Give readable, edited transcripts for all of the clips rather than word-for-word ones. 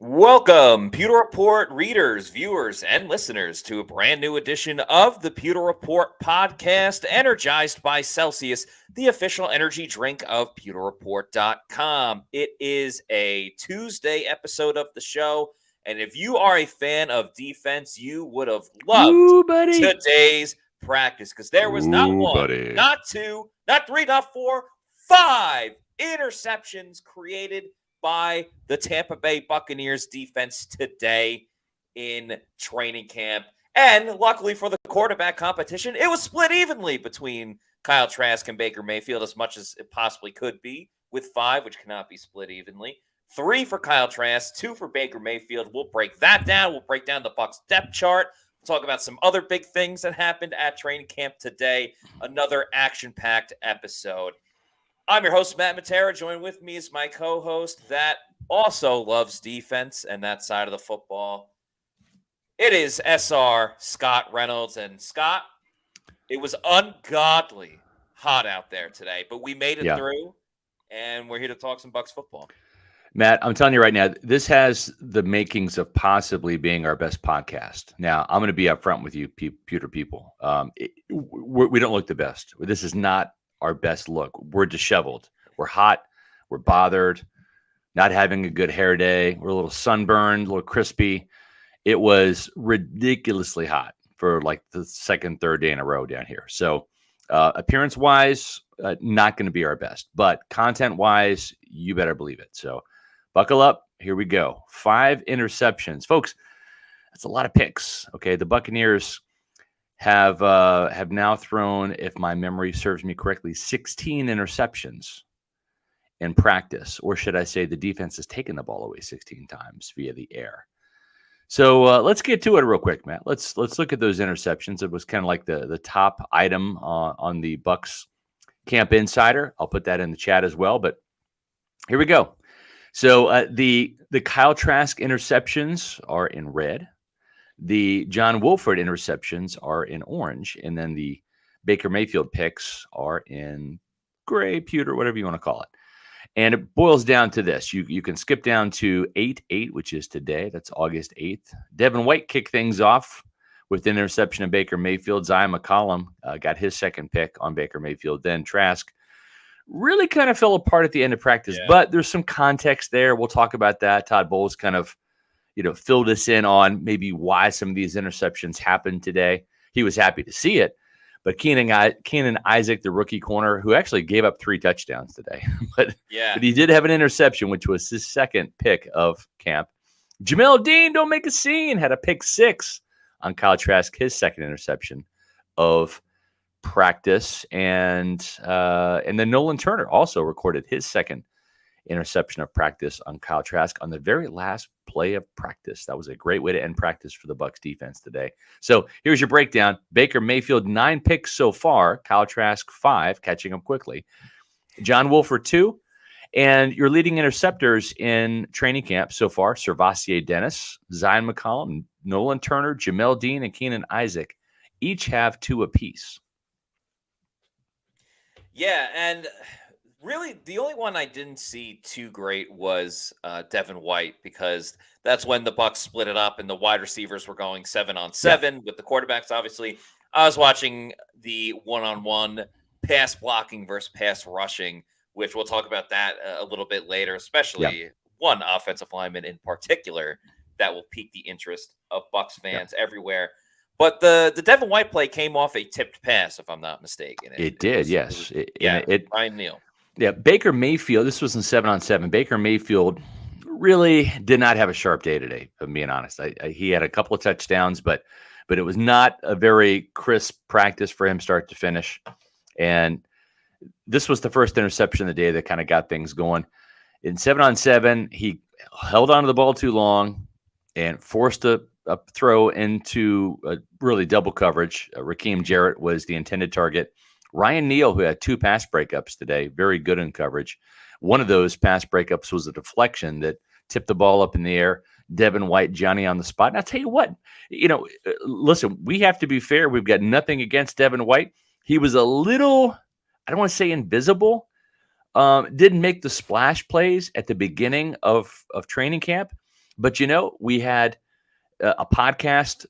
Welcome, Pewter Report readers, viewers, and listeners to a brand new edition of the Pewter Report podcast, energized by Celsius, the official energy drink of pewterreport.com. It is a Tuesday episode of the show, and if you are a fan of defense, you would have loved today's practice because there was not one, not two, not three, not four, 5 interceptions created by the Tampa Bay Buccaneers defense today in training camp. And luckily for the quarterback competition, it was split evenly between Kyle Trask and Baker Mayfield as much as it possibly could be, with 5, which cannot be split evenly. 3 for Kyle Trask, 2 for Baker Mayfield. We'll break that down. We'll break down the Bucs depth chart. We'll talk about some other big things that happened at training camp today. Another action-packed episode. I'm your host, Matt Matera. Joined with me is my co-host that also loves defense and that side of the football. It is SR Scott Reynolds. And Scott, it was ungodly hot out there today, but we made it through, and we're here to talk some Bucs football. Matt, I'm telling you right now, this has the makings of possibly being our best podcast. Now, I'm going to be upfront with you, Pewter people. We don't look the best. This is not our best look. We're disheveled. We're hot. We're bothered. Not having a good hair day. We're a little sunburned, a little crispy. It was ridiculously hot for like the second, third day in a row down here. So appearance-wise, not going to be our best. But content-wise, you better believe it. So buckle up. Here we go. 5 interceptions. Folks, that's a lot of picks. Okay, the Buccaneers have now thrown, if my memory serves me correctly, 16 interceptions in practice, or should I say the defense has taken the ball away 16 times via the air. So let's get to it real quick, Matt. Let's look at those interceptions. It was kind of like the top item on the Bucs Camp Insider. I'll put that in the chat as well, but here we go. So the Kyle Trask interceptions are in red. The John Wolford interceptions are in orange, and then the Baker Mayfield picks are in gray, pewter, whatever you want to call it. And it boils down to this. You can skip down to 8-8, which is today. That's August 8th. Devin White kicked things off with the interception of Baker Mayfield. Zyon McCollum got his second pick on Baker Mayfield. Then Trask really kind of fell apart at the end of practice, but there's some context there. We'll talk about that. Todd Bowles kind of filled us in on maybe why some of these interceptions happened today. He was happy to see it, but Keenan Isaac, the rookie corner, who actually gave up 3 touchdowns today, but he did have an interception, which was his second pick of camp. Jamel Dean, don't make a scene, had a pick 6 on Kyle Trask, his second interception of practice, and then Nolan Turner also recorded his second interception of practice on Kyle Trask on the very last play of practice. That was a great way to end practice for the Bucs defense today. So here's your breakdown. Baker Mayfield, 9 picks so far. Kyle Trask, 5, catching up quickly. John Wolford, 2. And your leading interceptors in training camp so far, Servassier Dennis, Zyon McCollum, Nolan Turner, Jamel Dean, and Keenan Isaac, each have 2 apiece. Yeah, and really, the only one I didn't see too great was Devin White, because that's when the Bucs split it up and the wide receivers were going 7-on-7 with the quarterbacks. Obviously, I was watching the one-on-one pass blocking versus pass rushing, which we'll talk about that a little bit later, especially one offensive lineman in particular that will pique the interest of Bucs fans everywhere. But the Devin White play came off a tipped pass, if I'm not mistaken. It did, yes. Ryan Neal. Yeah, Baker Mayfield, this was in 7-on-7. Baker Mayfield really did not have a sharp day today, if I'm being honest. He had a couple of touchdowns, but it was not a very crisp practice for him start to finish. And this was the first interception of the day that kind of got things going. In 7-on-7, he held on to the ball too long and forced a throw into really double coverage. Raheem Jarrett was the intended target. Ryan Neal, who had 2 pass breakups today, very good in coverage. One of those pass breakups was a deflection that tipped the ball up in the air. Devin White, Johnny on the spot. And I'll tell you what, listen, we have to be fair. We've got nothing against Devin White. He was a little, I don't want to say invisible, didn't make the splash plays at the beginning of training camp, But we had a podcast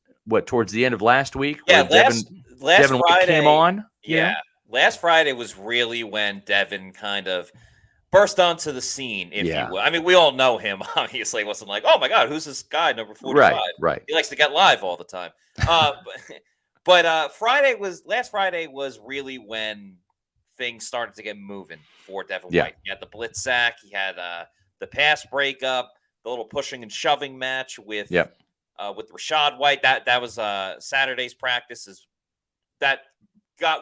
towards the end of last week Yeah, where last Devin White Friday came on. Yeah, last Friday was really when Devin kind of burst onto the scene, if you will. I mean, we all know him. Obviously, it wasn't like, oh my God, who's this guy number 45? Right. He likes to get live all the time. But last Friday was really when things started to get moving for Devin White. He had the blitz sack. He had the pass breakup, the little pushing and shoving match with Rachaad White. That was Saturday's practices. That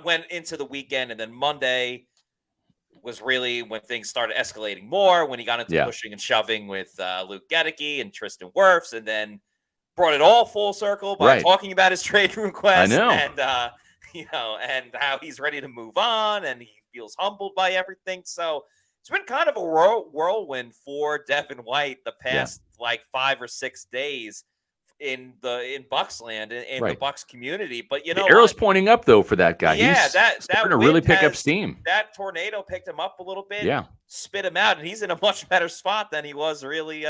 went into the weekend, and then Monday was really when things started escalating more, when he got into pushing and shoving with Luke Gedeke and Tristan Wirfs, and then brought it all full circle by talking about his trade request and and how he's ready to move on and he feels humbled by everything. So it's been kind of a whirlwind for Devin White the past 5 or 6 days in Bucs land, in the Bucs community. But the arrow's pointing up though for that guy. Yeah, he's starting to really pick up steam. That tornado picked him up a little bit. Yeah, spit him out, and he's in a much better spot than he was really,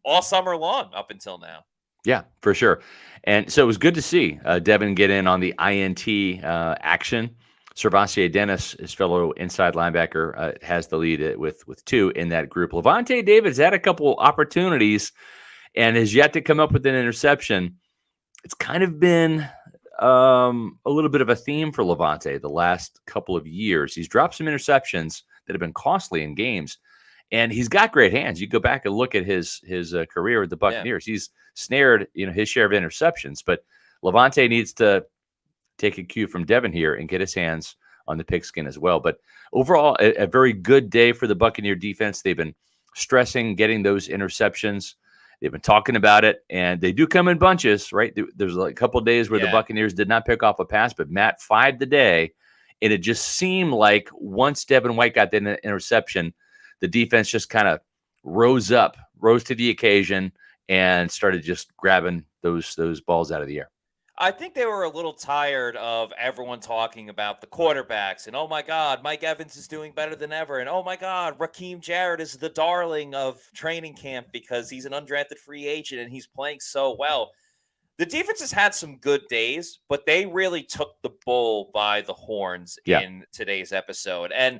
all summer long up until now. Yeah, for sure. And so it was good to see Devin get in on the INT action. Servassier Dennis, his fellow inside linebacker, has the lead with 2 in that group. Lavonte David's had a couple opportunities and has yet to come up with an interception. It's kind of been a little bit of a theme for Lavonte the last couple of years. He's dropped some interceptions that have been costly in games, and he's got great hands. You go back and look at his career with the Buccaneers. He's snared his share of interceptions, but Lavonte needs to take a cue from Devin here and get his hands on the pigskin as well. But overall, a very good day for the Buccaneer defense. They've been stressing getting those interceptions. They've been talking about it, and they do come in bunches, right? There's a couple of days where the Buccaneers did not pick off a pass, but Matt 5 the day, and it just seemed like once Devin White got the interception, the defense just kind of rose to the occasion, and started just grabbing those balls out of the air. I think they were a little tired of everyone talking about the quarterbacks and, oh my God, Mike Evans is doing better than ever. And, oh my God, Raheem Jarrett is the darling of training camp because he's an undrafted free agent and he's playing so well. The defense has had some good days, but they really took the bull by the horns in today's episode and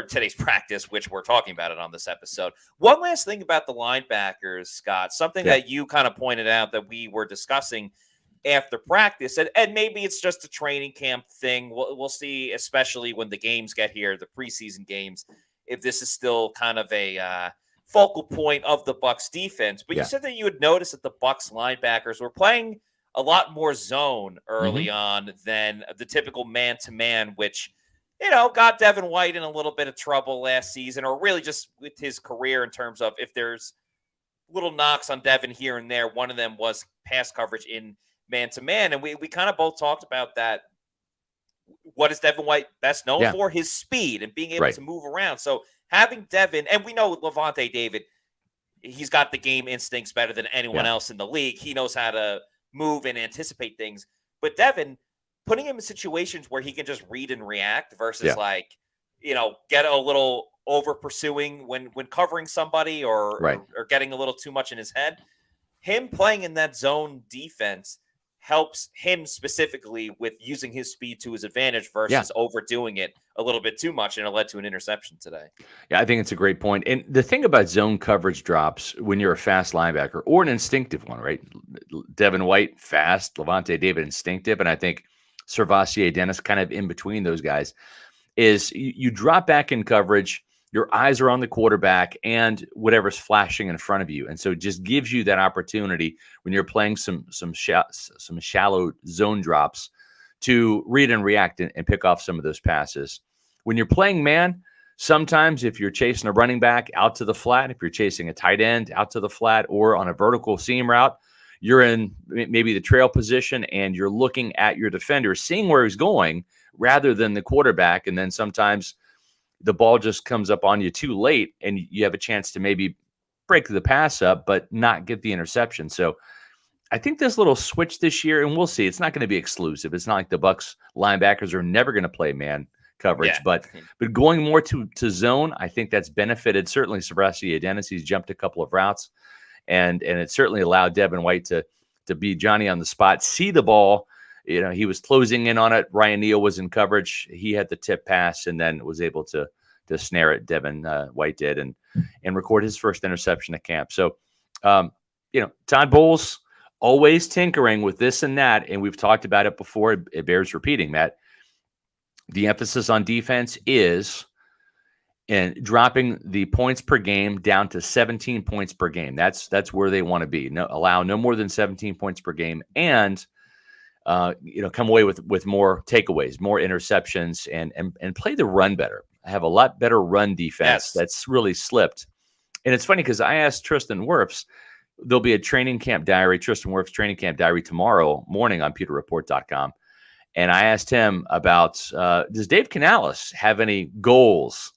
today's practice, which we're talking about it on this episode. One last thing about the linebackers, Scott, something that you kind of pointed out that we were discussing after practice, and maybe it's just a training camp thing. We'll see, especially when the games get here, the preseason games, if this is still kind of a focal point of the Bucs defense. But you said that you had noticed that the Bucs linebackers were playing a lot more zone early on than the typical man-to-man, which, got Devin White in a little bit of trouble last season, or really just with his career in terms of if there's little knocks on Devin here and there. One of them was pass coverage in man-to-man, and we kind of both talked about that. What is Devin White best known for? His speed and being able to move around. So having Devin, and we know Lavonte David, he's got the game instincts better than anyone else in the league. He knows how to move and anticipate things. But Devin, putting him in situations where he can just read and react versus get a little over pursuing when covering somebody or getting a little too much in his head. Him playing in that zone defense helps him specifically with using his speed to his advantage versus overdoing it a little bit too much, and it led to an interception today. Yeah, I think it's a great point. And the thing about zone coverage drops when you're a fast linebacker or an instinctive one, right? Devin White, fast, Lavonte David, instinctive, and I think Servassier Dennis kind of in between those guys, is you drop back in coverage, your eyes are on the quarterback and whatever's flashing in front of you. And so it just gives you that opportunity when you're playing some shallow zone drops to read and react and pick off some of those passes. When you're playing man, sometimes if you're chasing a running back out to the flat, if you're chasing a tight end out to the flat or on a vertical seam route, you're in maybe the trail position and you're looking at your defender, seeing where he's going rather than the quarterback. And then sometimes the ball just comes up on you too late and you have a chance to maybe break the pass up, but not get the interception. So I think this little switch this year, and we'll see, it's not going to be exclusive. It's not like the Bucs linebackers are never going to play man coverage, but going more to zone, I think that's benefited certainly Servassier Dennis. He's jumped a couple of routes and it certainly allowed Devin White to be Johnny on the spot, see the ball. He was closing in on it. Ryan Neal was in coverage. He had the tip pass and then was able to snare it. Devin White did and record his first interception at camp. So, Todd Bowles always tinkering with this and that, and we've talked about it before. It bears repeating, Matt. The emphasis on defense is in dropping the points per game down to 17 points per game. That's where they want to be. Allow no more than 17 points per game, and come away with more takeaways, more interceptions, and play the run better. I have a lot better run defense. That's really slipped. And it's funny because I asked Tristan Wirfs. There'll be a training camp diary, Tristan Wirfs training camp diary tomorrow morning on pewterreport.com. And I asked him about, does Dave Canales have any goals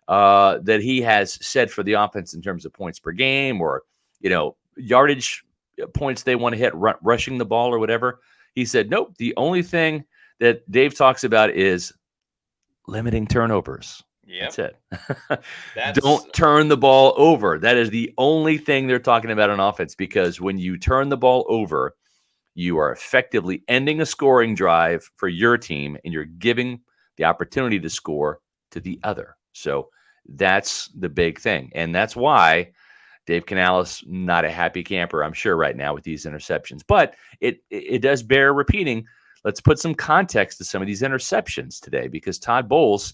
that he has set for the offense in terms of points per game or, yardage points they want to hit, rushing the ball or whatever? He said, nope. The only thing that Dave talks about is limiting turnovers. Yep. That's it. Don't turn the ball over. That is the only thing they're talking about on offense, because when you turn the ball over, you are effectively ending a scoring drive for your team, and you're giving the opportunity to score to the other. So that's the big thing. And that's why Dave Canales, not a happy camper, I'm sure, right now with these interceptions. But it does bear repeating. Let's put some context to some of these interceptions today, because Todd Bowles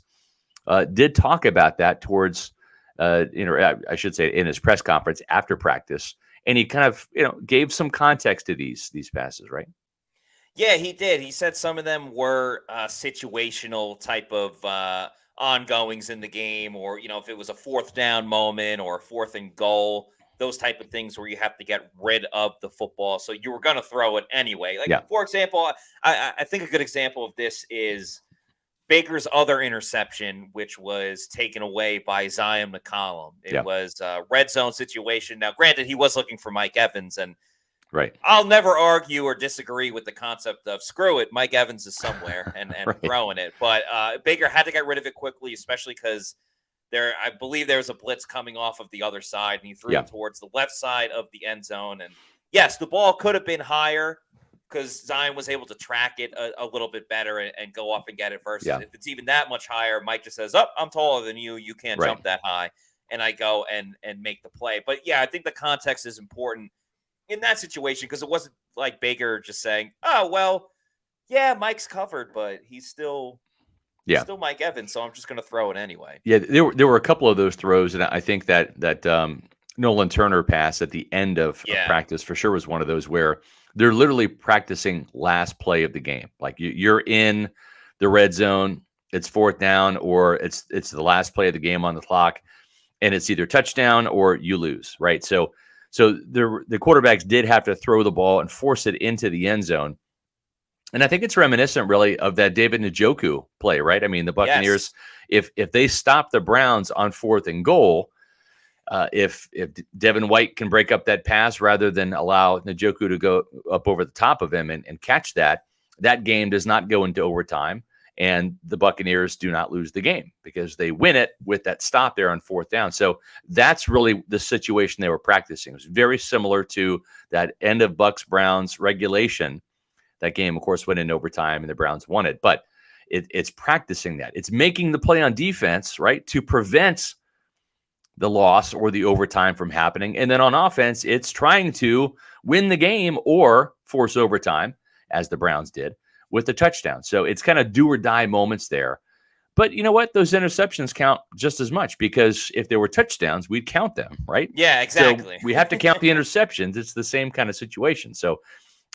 did talk about that towards, I should say, in his press conference after practice. And he kind of, gave some context to these passes, right? Yeah, he did. He said some of them were situational type of ongoings in the game, or, if it was a fourth down moment or a fourth and goal, those type of things where you have to get rid of the football. So you were going to throw it anyway. For example, I think a good example of this is Baker's other interception, which was taken away by Zyon McCollum. It was a red zone situation. Now, granted, he was looking for Mike Evans, and right. I'll never argue or disagree with the concept of screw it, Mike Evans is somewhere and right. throwing it. But Baker had to get rid of it quickly, especially because I believe there was a blitz coming off of the other side, and he threw it towards the left side of the end zone. And yes, the ball could have been higher, because Zyon was able to track it a little bit better and go up and get it versus if it's even that much higher, Mike just says, I'm taller than you. You can't jump that high. And I go and make the play. But, yeah, I think the context is important in that situation, because it wasn't like Baker just saying, oh, well, yeah, Mike's covered, but he's still Mike Evans, so I'm just going to throw it anyway. Yeah, there were a couple of those throws, and I think that Nolan Turner pass at the end of practice for sure was one of those where they're literally practicing last play of the game. Like you're in the red zone, it's fourth down, or it's the last play of the game on the clock, and it's either touchdown or you lose, right? So the quarterbacks did have to throw the ball and force it into the end zone. And I think it's reminiscent really of that David Njoku play, right? I mean, the Buccaneers, if they stop the Browns on fourth and goal, if Devin White can break up that pass rather than allow Njoku to go up over the top of him and catch that game does not go into overtime, and the Buccaneers do not lose the game because they win it with that stop there on fourth down. So that's really the situation they were practicing. It was very similar to that end of Bucs-Browns regulation. That game, of course, went in overtime and the Browns won it. But it's practicing that. It's making the play on defense, right, to prevent the loss or the overtime from happening. And then on offense, it's trying to win the game or force overtime, as the Browns did, with the touchdown. So it's kind of do or die moments there. But you know what? Those interceptions count just as much, because if there were touchdowns, we'd count them, right? Yeah, exactly. So we have to count the interceptions. It's the same kind of situation. So,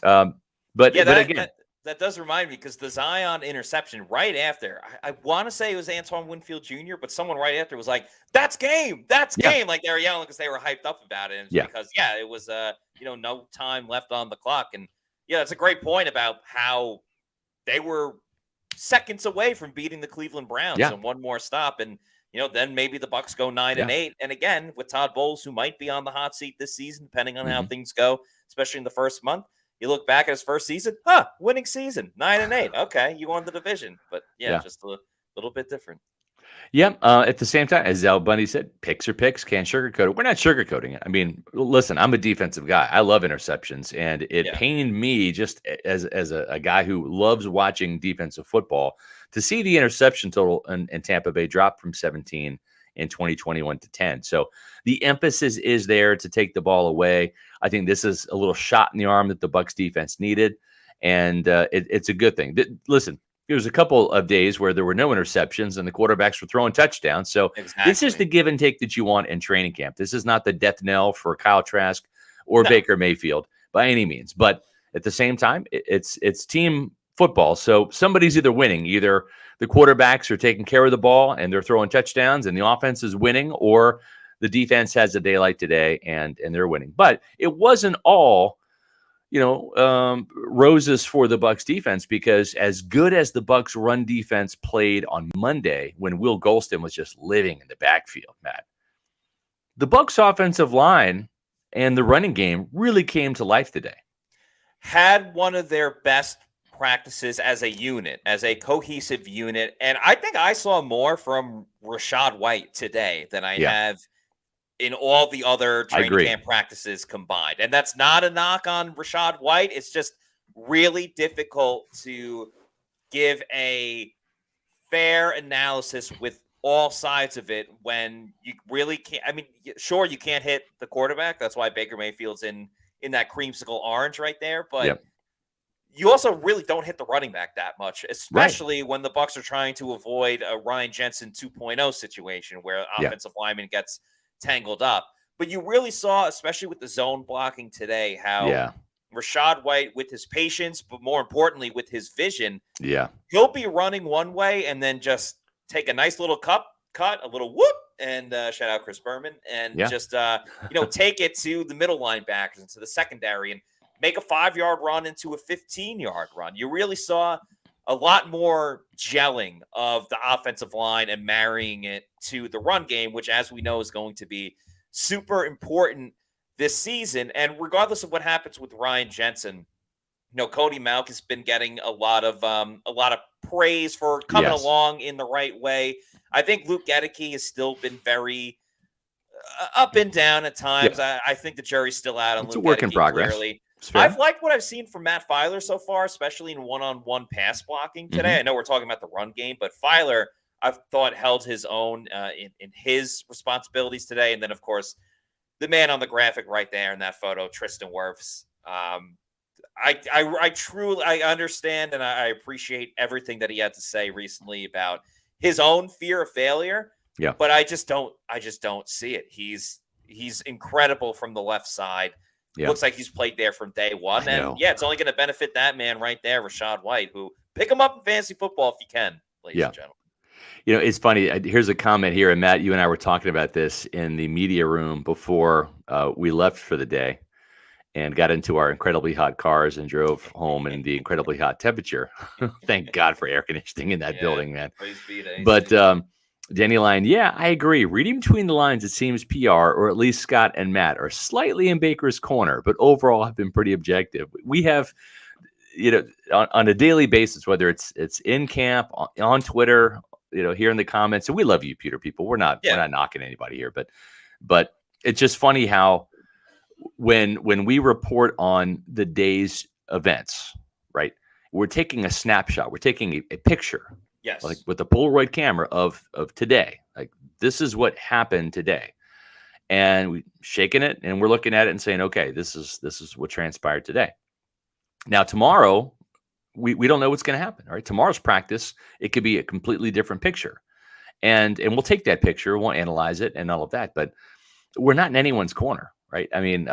but again, that does remind me, because the Zyon interception right after, I want to say it was Antoine Winfield Jr., but someone right after was like, that's game. Like they were yelling because they were hyped up about it. And because, it was, no time left on the clock. And it's a great point about how they were seconds away from beating the Cleveland Browns and one more stop. And, then maybe the Bucs go 9-8. And again, with Todd Bowles, who might be on the hot seat this season, depending on how things go, especially in the first month. You look back at his first season, winning season, 9-8. Okay, you won the division, but just a little bit different. Yep. At the same time, as Al Bundy said, picks are picks, can't sugarcoat it. We're not sugarcoating it. I mean, listen, I'm a defensive guy. I love interceptions, and it Yeah. pained me just as a guy who loves watching defensive football to see the interception total in Tampa Bay drop from 17 in 2021 to 10. So the emphasis is there to take the ball away. I think this is a little shot in the arm that the Bucs defense needed, and it's a good thing. Listen, there was a couple of days where there were no interceptions and the quarterbacks were throwing touchdowns. So this is Exactly. the give and take that you want in training camp. This is not the death knell for Kyle Trask or No. Baker Mayfield by any means. But at the same time, it's team football. So somebody's either winning. Either the quarterbacks are taking care of the ball and they're throwing touchdowns and the offense is winning, or the defense has a daylight today and they're winning. But it wasn't all roses for the Bucs defense, because as good as the Bucs run defense played on Monday when Will Golston was just living in the backfield, Matt, the Bucs offensive line and the running game really came to life today. Had one of their best practices as a unit, as a cohesive unit. And I think I saw more from Rachaad White today than I have in all the other training camp practices combined. And that's not a knock on Rachaad White. It's just really difficult to give a fair analysis with all sides of it when you really can't. I mean, sure, you can't hit the quarterback. That's why Baker Mayfield's in that creamsicle orange right there. But you also really don't hit the running back that much, especially when the Bucs are trying to avoid a Ryan Jensen 2.0 situation where offensive lineman gets tangled up. But you really saw, especially with the zone blocking today, how Rachaad White, with his patience, but more importantly with his vision, he'll be running one way and then just take a nice little cut, a little whoop, and shout out Chris Berman, and just take it to the middle linebackers and to the secondary and make a 5-yard run into a 15-yard run. You really saw a lot more gelling of the offensive line and marrying it to the run game, which, as we know, is going to be super important this season. And regardless of what happens with Ryan Jensen, Cody Mauch has been getting a lot of praise for coming along in the right way. I think Luke Gedeke has still been very up and down at times. I think the jury's still out on Luke Gedeke. It's a work in progress. Clearly. I've liked what I've seen from Matt Filer so far, especially in one-on-one pass blocking today. I know we're talking about the run game, but Filer, I've thought, held his own in his responsibilities today. And then, of course, the man on the graphic right there in that photo, Tristan Wirfs. I truly understand and I appreciate everything that he had to say recently about his own fear of failure. Yeah, but I just don't see it. He's incredible from the left side. Looks like he's played there from day one. And it's only going to benefit that man right there, Rachaad White, who pick him up in fantasy football if you can, ladies and gentlemen. It's funny. Here's a comment here. And Matt, you and I were talking about this in the media room before we left for the day and got into our incredibly hot cars and drove home in the incredibly hot temperature. Thank God for air conditioning in that building, man. But Danny Lyon, I agree. Reading between the lines, it seems PR, or at least Scott and Matt, are slightly in Baker's corner, but overall have been pretty objective. We have, on a daily basis, whether it's in camp, on Twitter, here in the comments, and we love you, Pewter people. We're not knocking anybody here, but it's just funny how when we report on the day's events, right, we're taking a snapshot, we're taking a picture. Yes. Like with the Polaroid camera of today. Like, this is what happened today. And we shaking it and we're looking at it and saying, okay, this is what transpired today. Now, tomorrow, we don't know what's going to happen. All right. Tomorrow's practice, it could be a completely different picture. And we'll take that picture, we'll analyze it and all of that, but we're not in anyone's corner, right? I mean,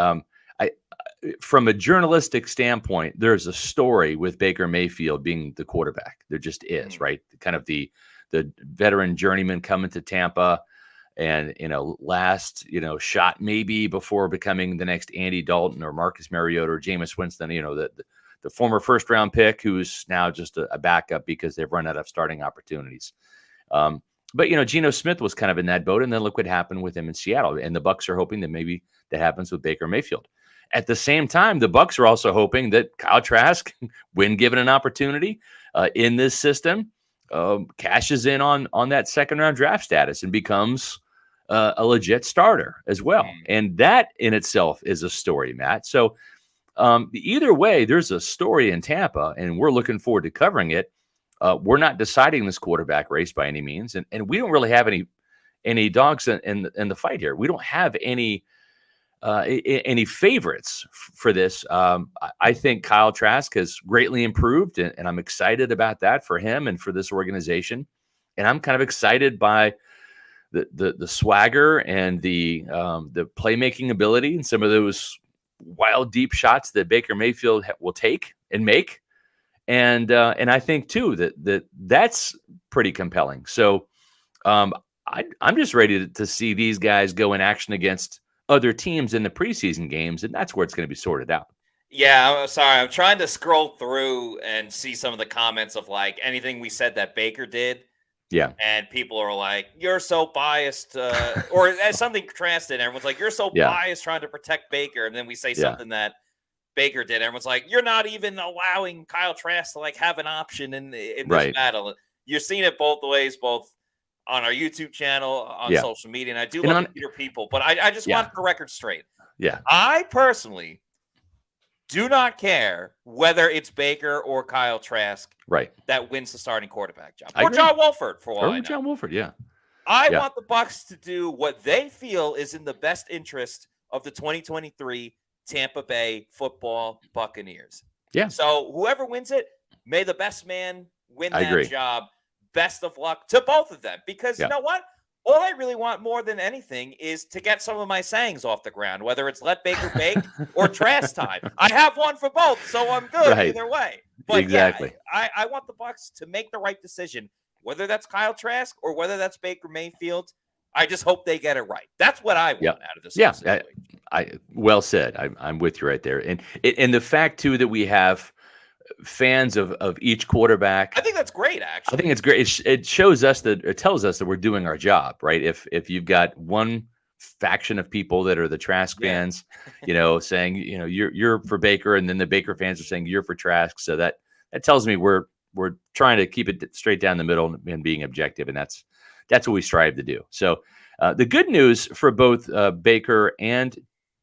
from a journalistic standpoint, there's a story with Baker Mayfield being the quarterback. There just is, right? Kind of the veteran journeyman coming to Tampa and, last, shot maybe before becoming the next Andy Dalton or Marcus Mariota or Jameis Winston, the former first-round pick who's now just a backup because they've run out of starting opportunities. But, Geno Smith was kind of in that boat, and then look what happened with him in Seattle. And the Bucs are hoping that maybe that happens with Baker Mayfield. At the same time, the Bucs are also hoping that Kyle Trask, when given an opportunity in this system, cashes in on that second round draft status and becomes a legit starter as well. And that in itself is a story, Matt. So either way, there's a story in Tampa, and we're looking forward to covering it. We're not deciding this quarterback race by any means, and we don't really have any dogs in the fight here. We don't have any favorites for this. I think Kyle Trask has greatly improved, and I'm excited about that for him and for this organization. And I'm kind of excited by the swagger and the playmaking ability and some of those wild deep shots that Baker Mayfield will take and make. And I think too that's pretty compelling. So I'm just ready to see these guys go in action against other teams in the preseason games, and that's where it's going to be sorted out. Yeah, I'm sorry. I'm trying to scroll through and see some of the comments of like anything we said that Baker did. Yeah. And people are like, you're so biased, or as something Trask did. Everyone's like, you're so biased trying to protect Baker. And then we say something that Baker did. Everyone's like, you're not even allowing Kyle Trask to like have an option in this battle. You're seeing it both ways, both on our YouTube channel, on social media. And I do love Pewter people, but I just want the record straight. Yeah. I personally do not care whether it's Baker or Kyle Trask that wins the starting quarterback job. Or John Wolford, for all I know. John Wolford, I want the Bucs to do what they feel is in the best interest of the 2023 Tampa Bay football Buccaneers. Yeah. So whoever wins it, may the best man win that job. Best of luck to both of them. Because you know what? All I really want more than anything is to get some of my sayings off the ground, whether it's let Baker bake or Trask time. I have one for both, so I'm good either way. But exactly. I want the Bucs to make the right decision, whether that's Kyle Trask or whether that's Baker Mayfield. I just hope they get it right. That's what I want out of this. Yeah, I well said. I'm with you right there. And the fact too that we have fans of each quarterback. I think that's great, actually. I think it's great. It shows us it tells us that we're doing our job, right? If you've got one faction of people that are the Trask fans, saying, you're for Baker, and then the Baker fans are saying you're for Trask. So that tells me we're trying to keep it straight down the middle and being objective. And that's what we strive to do. So the good news for both Baker and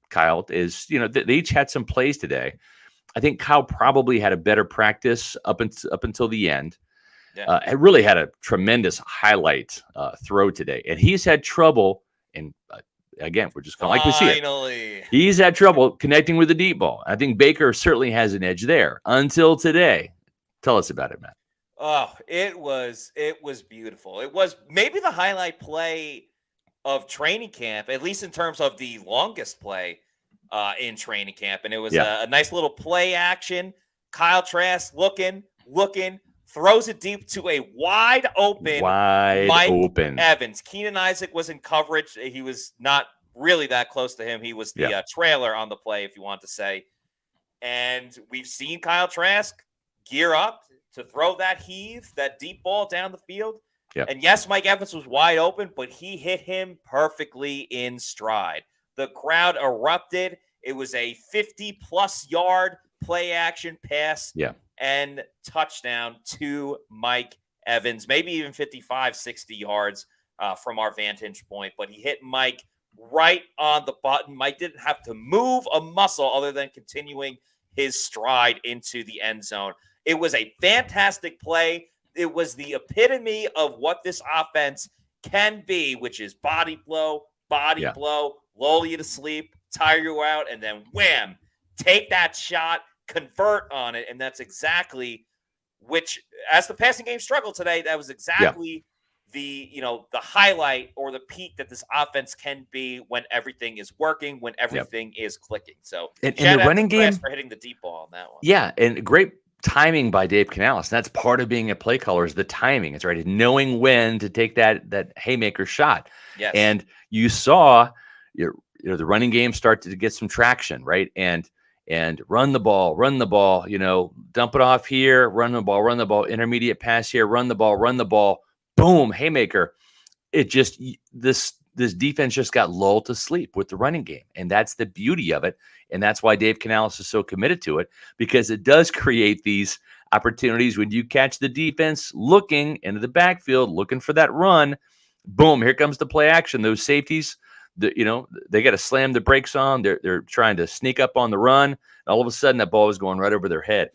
Kyle is, they each had some plays today. I think Kyle probably had a better practice up until the end. It really had a tremendous highlight throw today. And he's had trouble, and again, we're just going to like we see it. He's had trouble connecting with the deep ball. I think Baker certainly has an edge there until today. Tell us about it, Matt. Oh, it was beautiful. It was maybe the highlight play of training camp, at least in terms of the longest play in training camp. And it was a nice little play action. Kyle Trask looking, throws it deep to a wide open Evans. Keenan Isaac was in coverage. He was not really that close to him. He was the trailer on the play, if you want to say. And we've seen Kyle Trask gear up to throw that deep ball down the field. Yep. And yes, Mike Evans was wide open, but he hit him perfectly in stride. The crowd erupted. It was a 50-plus yard play action pass and touchdown to Mike Evans, maybe even 55, 60 yards from our vantage point. But he hit Mike right on the button. Mike didn't have to move a muscle other than continuing his stride into the end zone. It was a fantastic play. It was the epitome of what this offense can be, which is body blow, lull you to sleep, tire you out, and then wham, take that shot, convert on it. And that's exactly as the passing game struggled today, that was exactly the highlight or the peak that this offense can be when everything is working, when everything is clicking. So and the running game for hitting the deep ball on that one. Yeah, and great timing by Dave Canales. That's part of being a play caller is the timing. It's right, knowing when to take that haymaker shot. Yes. And you saw the running game start to get some traction, right? And run the ball, dump it off here, run the ball, intermediate pass here, run the ball, boom, haymaker. It just this defense just got lulled to sleep with the running game. And that's the beauty of it. And that's why Dave Canales is so committed to it, because it does create these opportunities when you catch the defense looking into the backfield, looking for that run. Boom, here comes the play action. Those safeties, they got to slam the brakes on. They're trying to sneak up on the run. And all of a sudden, that ball is going right over their head.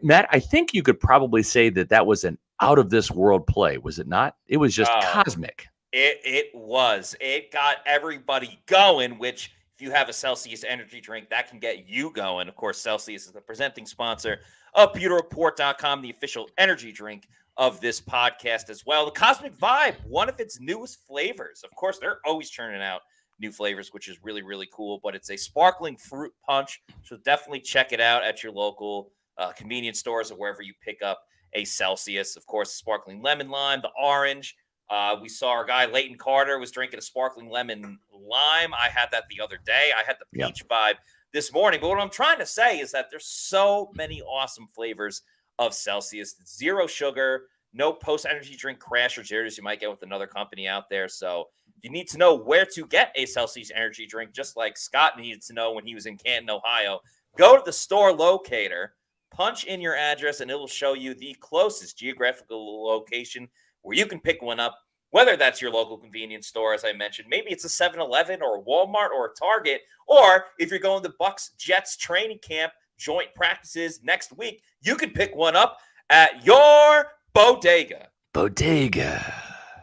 Matt, I think you could probably say that was an out of this world play, was it not? It was just cosmic. It was. It got everybody going, which if you have a Celsius energy drink, that can get you going. Of course, Celsius is the presenting sponsor of PewterReport.com, the official energy drink of this podcast as well. The Cosmic Vibe, one of its newest flavors. Of course, they're always churning out new flavors, which is really, really cool. But it's a sparkling fruit punch, so definitely check it out at your local convenience stores or wherever you pick up a Celsius. Of course, sparkling lemon lime, the orange. We saw our guy Leighton Carter was drinking a sparkling lemon lime. I had that the other day. I had the peach vibe this morning. But what I'm trying to say is that there's so many awesome flavors of Celsius. It's zero sugar, no post-energy drink crash or jitters you might get with another company out there. So if you need to know where to get a Celsius energy drink, just like Scott needed to know when he was in Canton, Ohio, go to the store locator, punch in your address, and it will show you the closest geographical location where you can pick one up, whether that's your local convenience store, as I mentioned. Maybe it's a 7-Eleven or a Walmart or a Target, or if you're going to Bucs Jets training camp, joint practices next week, you can pick one up at your bodega.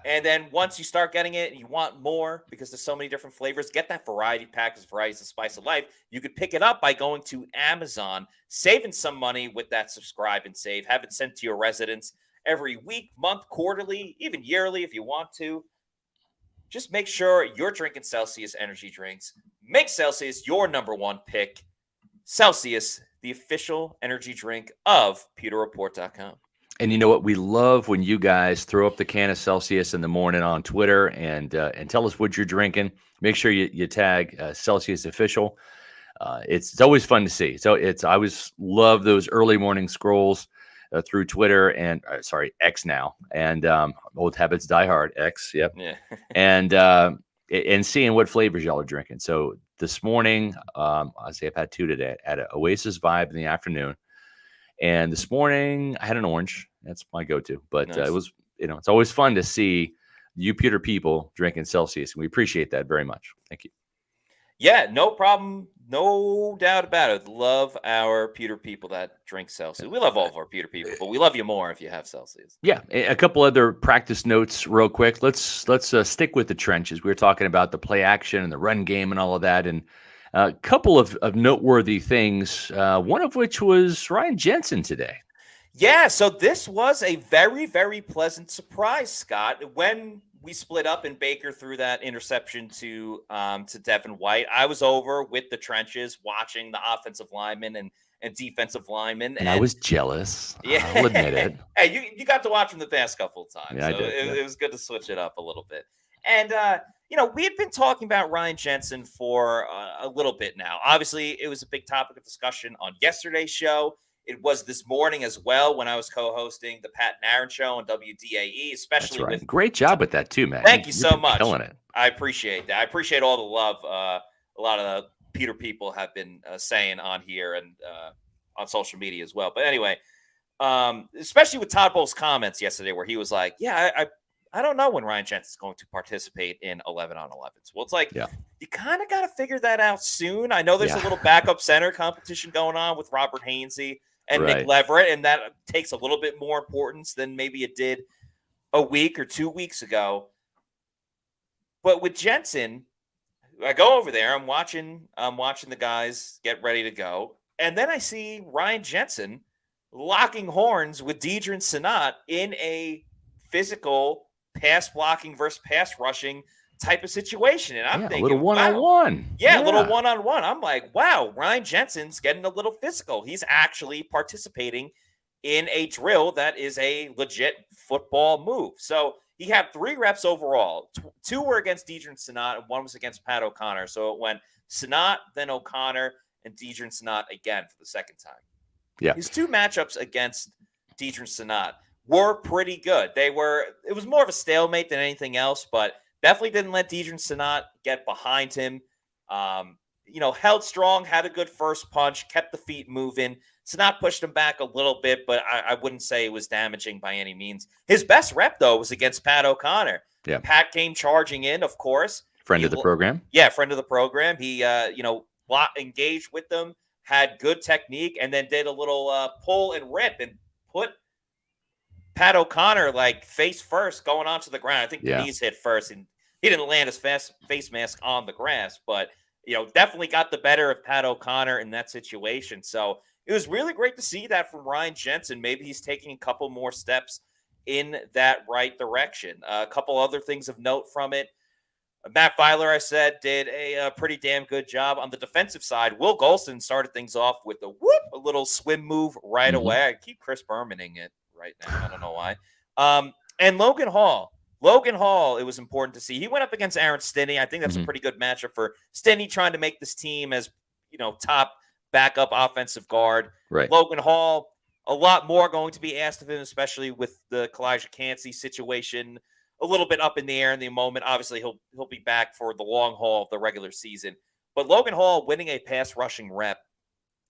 And then once you start getting it and you want more because there's so many different flavors, get that variety pack, because variety is the spice of life. You could pick it up by going to Amazon, saving some money with that subscribe and save. Have it sent to your residence every week, month, quarterly, even yearly if you want to. Just make sure you're drinking Celsius energy drinks. Make Celsius your number one pick. Celsius, the official energy drink of PewterReport.com. And you know what? We love when you guys throw up the can of Celsius in the morning on Twitter and tell us what you're drinking. Make sure you tag Celsius Official. It's always fun to see. So I always love those early morning scrolls through Twitter and X now. And old habits die hard. X, yep. Yeah. and seeing what flavors y'all are drinking. So this morning, I've had two today. I had an Oasis Vibe in the afternoon. And this morning I had an orange. That's my go-to. But nice. It was, it's always fun to see you Pewter people drinking Celsius. And we appreciate that very much. Thank you. Yeah, no problem. No doubt about it. Love our Pewter people that drink Celsius. We love all of our Pewter people, but we love you more if you have Celsius. Yeah. A couple other practice notes real quick. Let's stick with the trenches. We were talking about the play action and the run game and all of that. And a couple of noteworthy things, one of which was Ryan Jensen today. Yeah, so this was a very, very pleasant surprise, Scott. When we split up and Baker threw that interception to Devin White, I was over with the trenches watching the offensive linemen and defensive linemen. And I was jealous. Yeah. I'll admit it. Hey, you got to watch him the past couple of times. Yeah, so I did, it was good to switch it up a little bit. And, we had been talking about Ryan Jensen for a little bit now. Obviously, it was a big topic of discussion on yesterday's show. It was this morning as well when I was co-hosting the Pat and Aaron show on WDAE, especially That's right. with Great job with that too, man. Thank you so much. Killing it. I appreciate that. I appreciate all the love a lot of the Pewter people have been saying on here and on social media as well. But anyway, especially with Todd Bowles' comments yesterday where he was like, yeah, I don't know when Ryan Jensen is going to participate in 11-on-11s. Well, it's like, you kind of got to figure that out soon. I know there's a little backup center competition going on with Robert Hainsey and Nick Leverett, and that takes a little bit more importance than maybe it did a week or 2 weeks ago. But with Jensen, I go over there, I'm watching the guys get ready to go, and then I see Ryan Jensen locking horns with Deidrin Senat in a physical pass blocking versus pass rushing type of situation. And I'm thinking, a little one-on-one. Wow. Yeah, a little one-on-one. I'm like, wow, Ryan Jensen's getting a little physical. He's actually participating in a drill that is a legit football move. So he had 3 reps overall. 2 were against Deidrin Senat, and 1 was against Pat O'Connor. So it went Senat, then O'Connor, and Deidrin Senat again for the second time. Yeah. His 2 matchups against Deidrin Senat were pretty good. It was more of a stalemate than anything else, but definitely didn't let Deidrin Senat get behind him. held strong, had a good first punch, kept the feet moving. It's not pushed him back a little bit, but I wouldn't say it was damaging by any means. His best rep, though, was against Pat O'Connor. Yeah. Pat came charging in, of course. Friend of the program. Yeah, friend of the program. He, engaged with them, had good technique, and then did a little pull and rip and put Pat O'Connor like face first going onto the ground. I think the knees hit first, and he didn't land his face mask on the grass, but definitely got the better of Pat O'Connor in that situation. So it was really great to see that from Ryan Jensen. Maybe he's taking a couple more steps in that right direction. A couple other things of note from it. Matt Filer, I said, did a pretty damn good job on the defensive side. Will Golston started things off with a little swim move right away. I keep Chris Bermaning it right now. I don't know why. And Logan Hall, it was important to see. He went up against Aaron Stinney. I think that's a pretty good matchup for Stinney trying to make this team as, top backup offensive guard. Right. Logan Hall, a lot more going to be asked of him, especially with the Kalijah Cansey situation a little bit up in the air in the moment. Obviously, he'll be back for the long haul of the regular season. But Logan Hall winning a pass rushing rep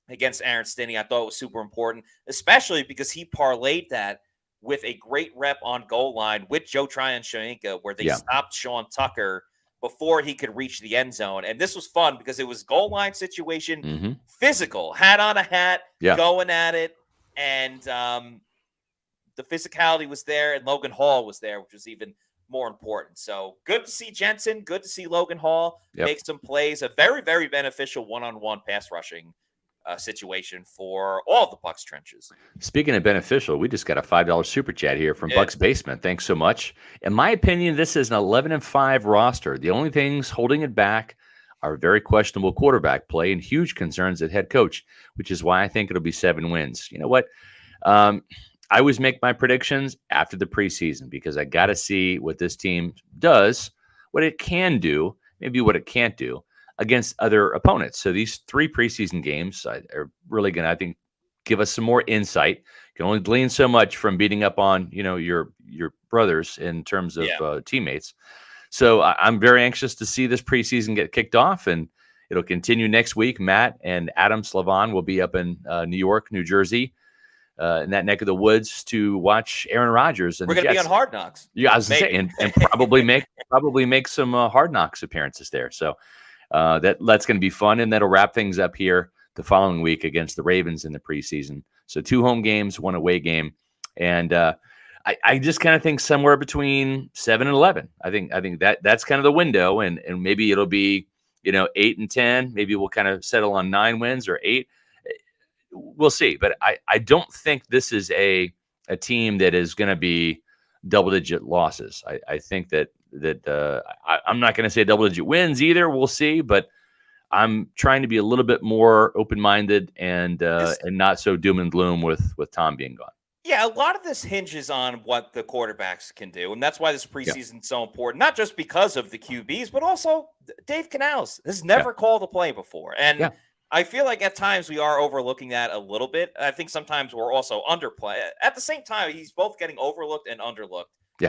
against Aaron Stinney, I thought was super important, especially because he parlayed that with a great rep on goal line with Joe Tryon-Shoyinka, where they stopped Sean Tucker before he could reach the end zone. And this was fun because it was goal line situation, physical, hat on a hat, going at it. And the physicality was there, and Logan Hall was there, which was even more important. So good to see Jensen, good to see Logan Hall make some plays. A very, very beneficial one-on-one pass rushing situation for all the Bucs trenches. Speaking of beneficial, we just got a $5 super chat here from Bucs Basement. Thanks so much. In my opinion, this is an 11-5 roster. The only things holding it back are very questionable quarterback play and huge concerns at head coach, which is why I think it'll be 7 wins. You know what? I always make my predictions after the preseason because I got to see what this team does, what it can do, maybe what it can't do against other opponents. So these 3 preseason games are really going to, I think, give us some more insight. You can only glean so much from beating up on, your brothers in terms of teammates. So I'm very anxious to see this preseason get kicked off, and it'll continue next week. Matt and Adam Slavon will be up in New York, New Jersey, in that neck of the woods to watch Aaron Rodgers. And we're going to be on Hard Knocks. Yeah, I was going to say, and probably make some Hard Knocks appearances there. So that's going to be fun, and that'll wrap things up here the following week against the Ravens in the preseason. So 2 home games, 1 away game, and I just kind of think somewhere between 7 and 11. I think that's kind of the window, and maybe it'll be 8 and 10. Maybe we'll kind of settle on 9 wins or 8. We'll see, but I don't think this is a team that is going to be double-digit losses. I think that I'm not going to say double-digit wins either. We'll see, but I'm trying to be a little bit more open-minded and not so doom and gloom with Tom being gone. Yeah, a lot of this hinges on what the quarterbacks can do, and that's why this preseason is so important. Not just because of the QBs, but also Dave Canales has never called a play before, and I feel like at times we are overlooking that a little bit. I think sometimes we're also underplay. At the same time, he's both getting overlooked and underlooked,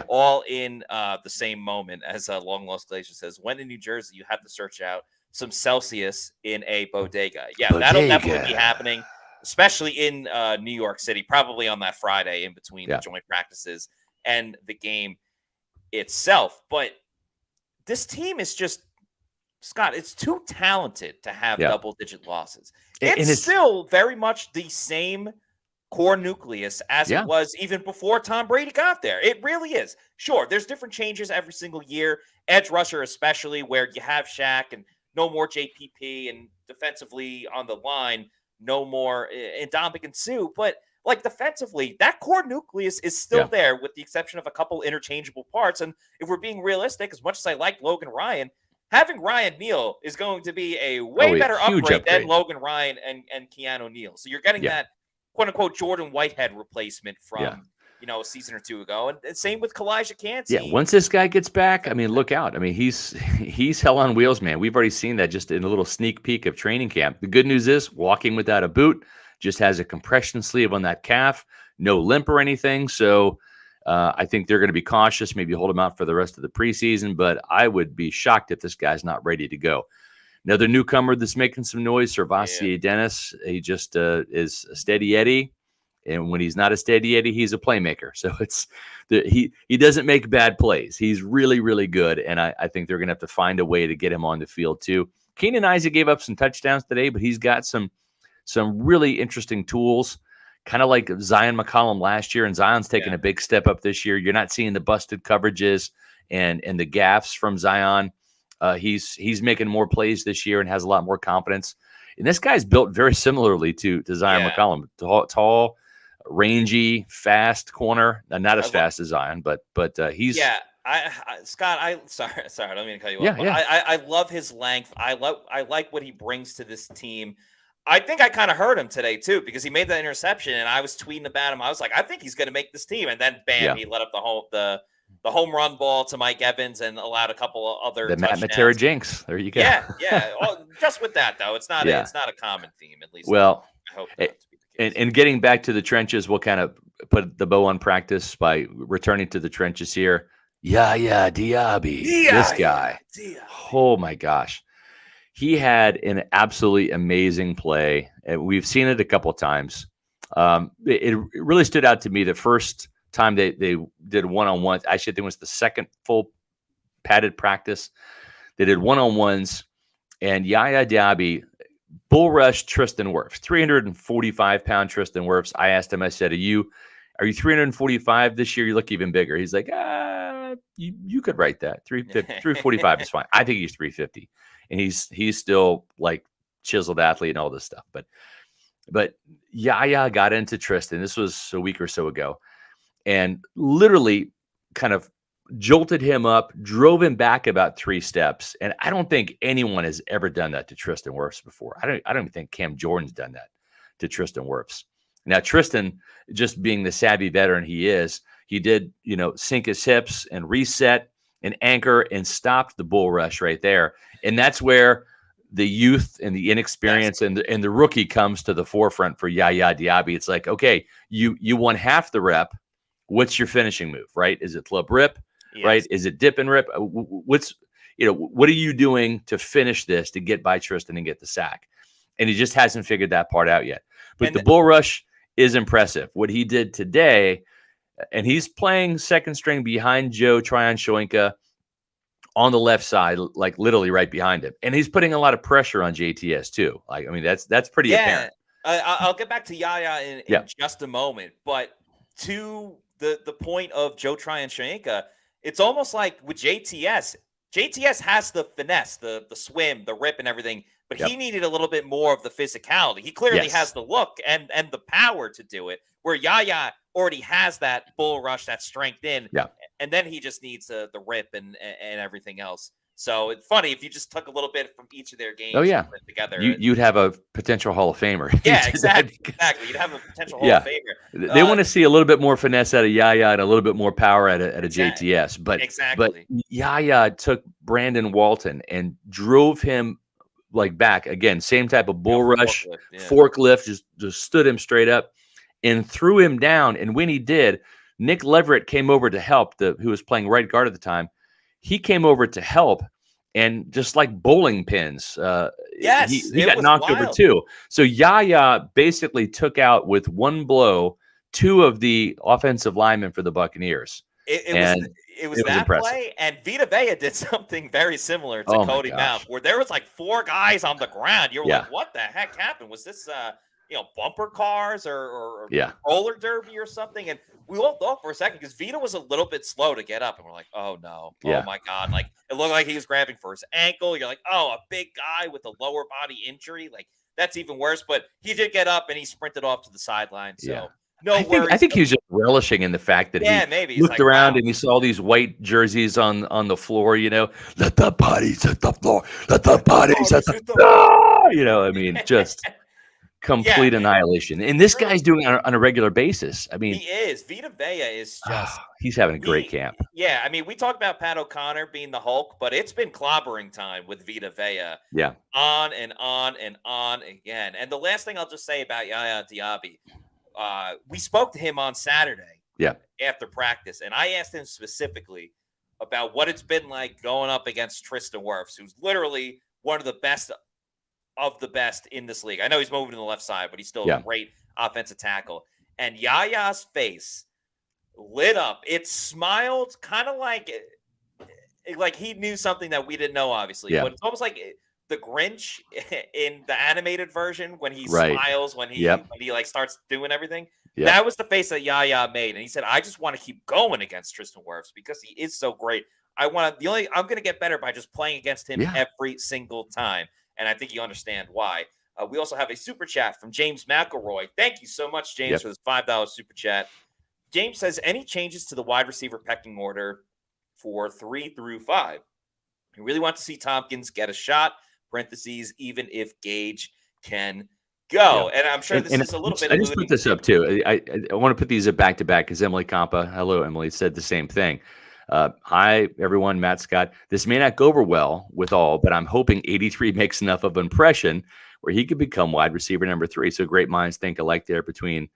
all in the same moment. As Long Lost Glacier says, when in New Jersey, you have to search out some Celsius in a bodega. Yeah, that'll definitely be happening, especially in New York City, probably on that Friday in between the joint practices and the game itself. But this team is just, Scott, it's too talented to have double-digit losses. It's still very much the same core nucleus as it was even before Tom Brady got there. It really is. Sure, there's different changes every single year, edge rusher especially, where you have Shaq and no more JPP, and defensively on the line, no more Ndamukong and Sue. But like defensively, that core nucleus is still there with the exception of a couple interchangeable parts. And if we're being realistic, as much as I like Logan Ryan, having Ryan Neal is going to be a way better upgrade than Logan Ryan and Keanu Neal. So you're getting that quote-unquote Jordan Whitehead replacement from a season or 2 ago. And same with Kalijah Cansey. Yeah, once this guy gets back, I mean, look out. I mean, he's hell on wheels, man. We've already seen that just in a little sneak peek of training camp. The good news is walking without a boot, just has a compression sleeve on that calf, no limp or anything. So I think they're going to be cautious, maybe hold him out for the rest of the preseason, but I would be shocked if this guy's not ready to go. Another newcomer that's making some noise, Yeah. Servassier Dennis. He just is a steady Eddie. And when he's not a steady Eddie, he's a playmaker. So he doesn't make bad plays. He's really, really good. And I think they're going to have to find a way to get him on the field too. Keenan Isaac gave up some touchdowns today, but he's got some really interesting tools, kind of like Zyon McCollum last year. And Zion's taking a big step up this year. You're not seeing the busted coverages and the gaffes from Zyon. He's making more plays this year and has a lot more confidence. And this guy's built very similarly to Zyon McCollum. Tall, rangy, fast corner. Not as fast as Zyon, but he's Scott. Sorry, I don't mean to cut you off. Yeah. I love his length. I like what he brings to this team. I think I kind of heard him today too, because he made the interception and I was tweeting about him. I was like, I think he's going to make this team, and then bam, he let up the home run ball to Mike Evans and allowed a couple of other the touchdowns. Matt Matera jinx. There you go. Yeah. Just with that though, it's not a common theme, at least. Well, I hope not to be the case. And getting back to the trenches, we'll kind of put the bow on practice by returning to the trenches here. Yaya Diaby, this guy. Oh my gosh. He had an absolutely amazing play. And we've seen it a couple of times. It really stood out to me the first time they did one-on-ones. Actually, I think it was the second full padded practice. They did one-on-ones, and Yaya Diaby bull rushed Tristan Wirfs, 345-pound Tristan Wirfs. I asked him, I said, are you 345 this year? You look even bigger. He's like, you could write that. 345 is fine. I think he's 350. And he's still like chiseled athlete and all this stuff. But Yaya got into Tristan. This was a week or so ago, and literally kind of jolted him up, drove him back about 3 steps. And I don't think anyone has ever done that to Tristan Wirfs before. I don't even think Cam Jordan's done that to Tristan Wirfs. Now, Tristan, just being the savvy veteran he did, sink his hips and reset and anchor and stopped the bull rush right there. And that's where the youth and the inexperience and the rookie comes to the forefront for Yaya Diaby. It's like, okay, you won half the rep. What's your finishing move, right? Is it club rip, right? Is it dip and rip? What are you doing to finish this, to get by Tristan and get the sack? And he just hasn't figured that part out yet. But the bull rush is impressive. What he did today, and he's playing second string behind Joe Tryon-Shoyinka on the left side, like literally right behind him. And he's putting a lot of pressure on JTS too. Like, I mean, that's pretty apparent. I'll get back to Yaya in just a moment. But to the point of Joe Tryon-Shoyinka, it's almost like with JTS has the finesse, the swim, the rip and everything, but he needed a little bit more of the physicality. He clearly has the look and the power to do it, where Yaya already has that bull rush, that strength in, and then he just needs the rip and everything else. So it's funny if you just took a little bit from each of their games and put it together. You'd have a potential Hall of Famer. Yeah, exactly. You'd have a potential Hall of Famer. They want to see a little bit more finesse out of Yaya and a little bit more power at a JTS. But Yaya took Brandon Walton and drove him like back. Again, same type of bull rush, forklift, just stood him straight up and threw him down. And when he did, Nick Leverett came over to help, who was playing right guard at the time. He came over to help, and just like bowling pins, he got knocked over too. So Yaya basically took out with one blow 2 of the offensive linemen for the Buccaneers. It was that impressive play, and Vita Vea did something very similar to Cody Mount, where there was like 4 guys on the ground. You were like, what the heck happened? Was this bumper cars or roller derby or something? And we all thought for a second, because Vita was a little bit slow to get up, and we're like, oh no, oh my God. Like, it looked like he was grabbing for his ankle. You're like, oh, a big guy with a lower body injury. Like, that's even worse. But he did get up and he sprinted off to the sideline. So I think he was just relishing in the fact that he looked around and he saw these white jerseys on the floor, let the bodies hit the floor, let the bodies hit the floor. I mean, just complete annihilation. And this guy's doing it on a regular basis. I mean, he is. Vita Vea is just he's having a great camp. Yeah, I mean, we talked about Pat O'Connor being the Hulk, but it's been clobbering time with Vita Vea. Yeah. On and on and on again. And the last thing I'll just say about Yaya Diaby, we spoke to him on Saturday after practice, and I asked him specifically about what it's been like going up against Tristan Wirfs, who's literally one of the best of the best in this league. I know he's moving to the left side, but he's still a great offensive tackle. And Yaya's face lit up. It smiled kind of like he knew something that we didn't know, obviously. But it's almost like the Grinch in the animated version when he smiles, when he like starts doing everything. Yep. That was the face that Yaya made. And he said, I just want to keep going against Tristan Wirfs because he is so great. I'm going to get better by just playing against him every single time. And I think you understand why. We also have a super chat from James McElroy. Thank you so much, James, for this $5 super chat. James says, any changes to the wide receiver pecking order for 3 through 5? We really want to see Tompkins get a shot, parentheses, even if Gage can go. And I'm sure this is a little bit. I just put this up too. I want to put these back to back because Emily Campa, hello, Emily, said the same thing. Hi, everyone. Matt Scott. This may not go over well with all, but I'm hoping 83 makes enough of an impression where he could become wide receiver number 3. So great minds think alike there between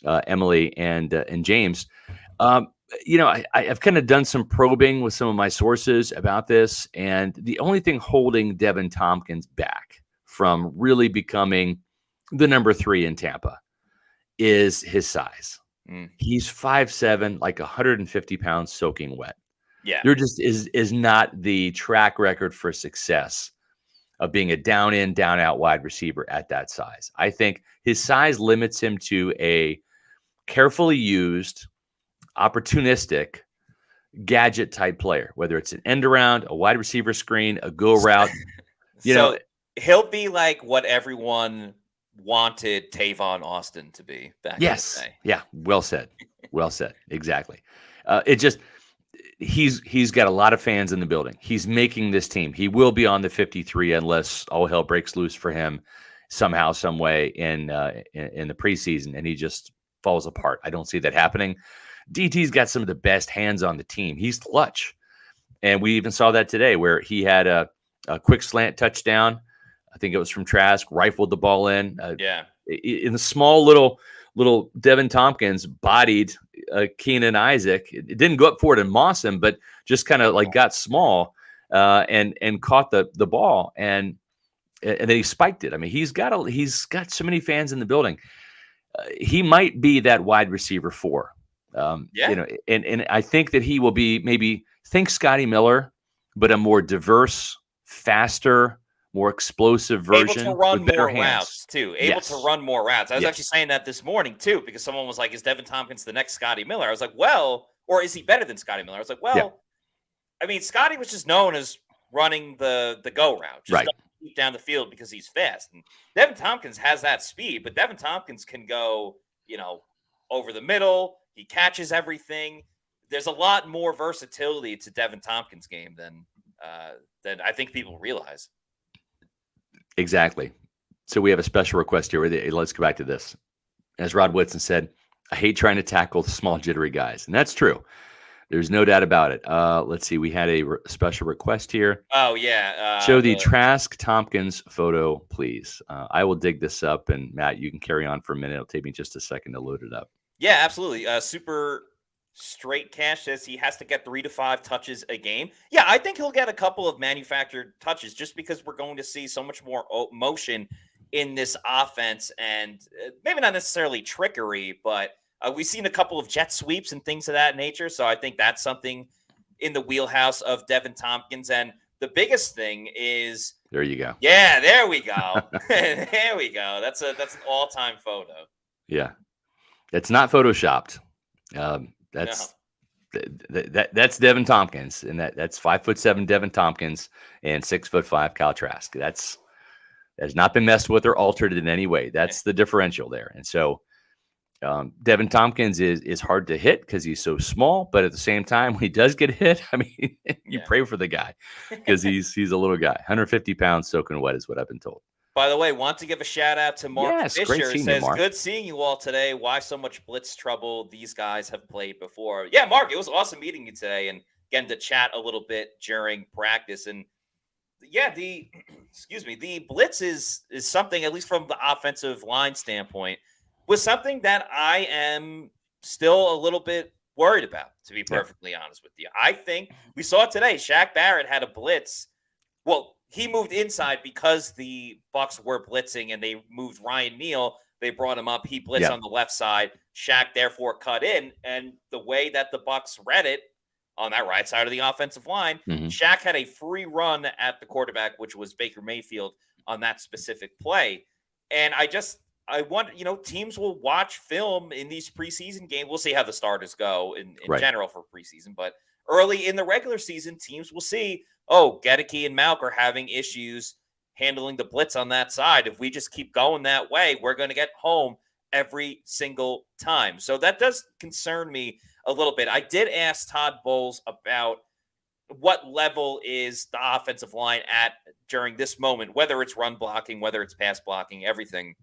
Emily and James. I've kind of done some probing with some of my sources about this, and the only thing holding Devin Tompkins back from really becoming the number 3 in Tampa is his size. He's 5'7", like 150 pounds soaking wet. Yeah. There just is not the track record for success of being a down in, down out wide receiver at that size. I think his size limits him to a carefully used, opportunistic, gadget type player, whether it's an end around, a wide receiver screen, a go route. So he'll be like what everyone wanted Tavon Austin to be back in the day. Yeah. Well said. Well said. Exactly. He's got a lot of fans in the building. He's making this team. He will be on the 53 unless all hell breaks loose for him somehow, some way in the preseason, and he just falls apart. I don't see that happening. DT's got some of the best hands on the team. He's clutch. And we even saw that today where he had a quick slant touchdown. I think it was from Trask, rifled the ball in. In the small little Devin Tompkins bodied Keenan Isaac. It didn't go up for it and moss him, but just kind of like got small and caught the ball and then he spiked it. I mean, he's got so many fans in the building. He might be that wide receiver 4. And I think that he will be maybe Scotty Miller, but a more diverse, faster, more explosive version. Able to run more routes, too. Able to run more routes. I was actually saying that this morning, too, because someone was like, is Devin Tompkins the next Scotty Miller? I was like, well, or is he better than Scotty Miller? I was like, well, I mean, Scotty was just known as running the go route. Just deep down the field because he's fast. And Devin Tompkins has that speed, but Devin Tompkins can go, over the middle. He catches everything. There's a lot more versatility to Devin Tompkins' game than I think people realize. Exactly. So we have a special request here. Let's go back to this. As Rod Whitson said, I hate trying to tackle small, jittery guys. And that's true. There's no doubt about it. Let's see. We had a special request here. Oh, yeah. Show the Trask Tompkins photo, please. I will dig this up. And, Matt, you can carry on for a minute. It'll take me just a second to load it up. Yeah, absolutely. Super Straight Cash says he has to get 3 to 5 touches a game. Yeah, I think he'll get a couple of manufactured touches just because we're going to see so much more motion in this offense and maybe not necessarily trickery, but we've seen a couple of jet sweeps and things of that nature. So I think that's something in the wheelhouse of Devin Tompkins. And the biggest thing is... There you go. Yeah, there we go. There we go. That's an all-time photo. Yeah. It's not photoshopped. That's Devin Tompkins, and that's 5'7" Devin Tompkins and 6'5" Kyle Trask. That's not been messed with or altered in any way. That's the differential there. And so Devin Tompkins is hard to hit because he's so small, but at the same time, when he does get hit, I mean, you pray for the guy because he's a little guy. 150 pounds soaking wet is what I've been told. By the way, want to give a shout out to Mark Fisher. Says, Mark. Good seeing you all today. Why so much blitz trouble? These guys have played before. Yeah, Mark, it was awesome meeting you today and getting to chat a little bit during practice. And the blitz is something, at least from the offensive line standpoint, was something that I am still a little bit worried about, to be perfectly honest with you. I think we saw it today. Shaq Barrett had a blitz. Well, he moved inside because the Bucs were blitzing and they moved Ryan Neal. They brought him up. He blitzed on the left side. Shaq therefore cut in. And the way that the Bucs read it on that right side of the offensive line, Shaq had a free run at the quarterback, which was Baker Mayfield on that specific play. And I want, teams will watch film in these preseason games. We'll see how the starters go in general for preseason, but early in the regular season, teams will see, Gedeke and Malk are having issues handling the blitz on that side. If we just keep going that way, we're going to get home every single time. So that does concern me a little bit. I did ask Todd Bowles about what level is the offensive line at during this moment, whether it's run blocking, whether it's pass blocking, everything.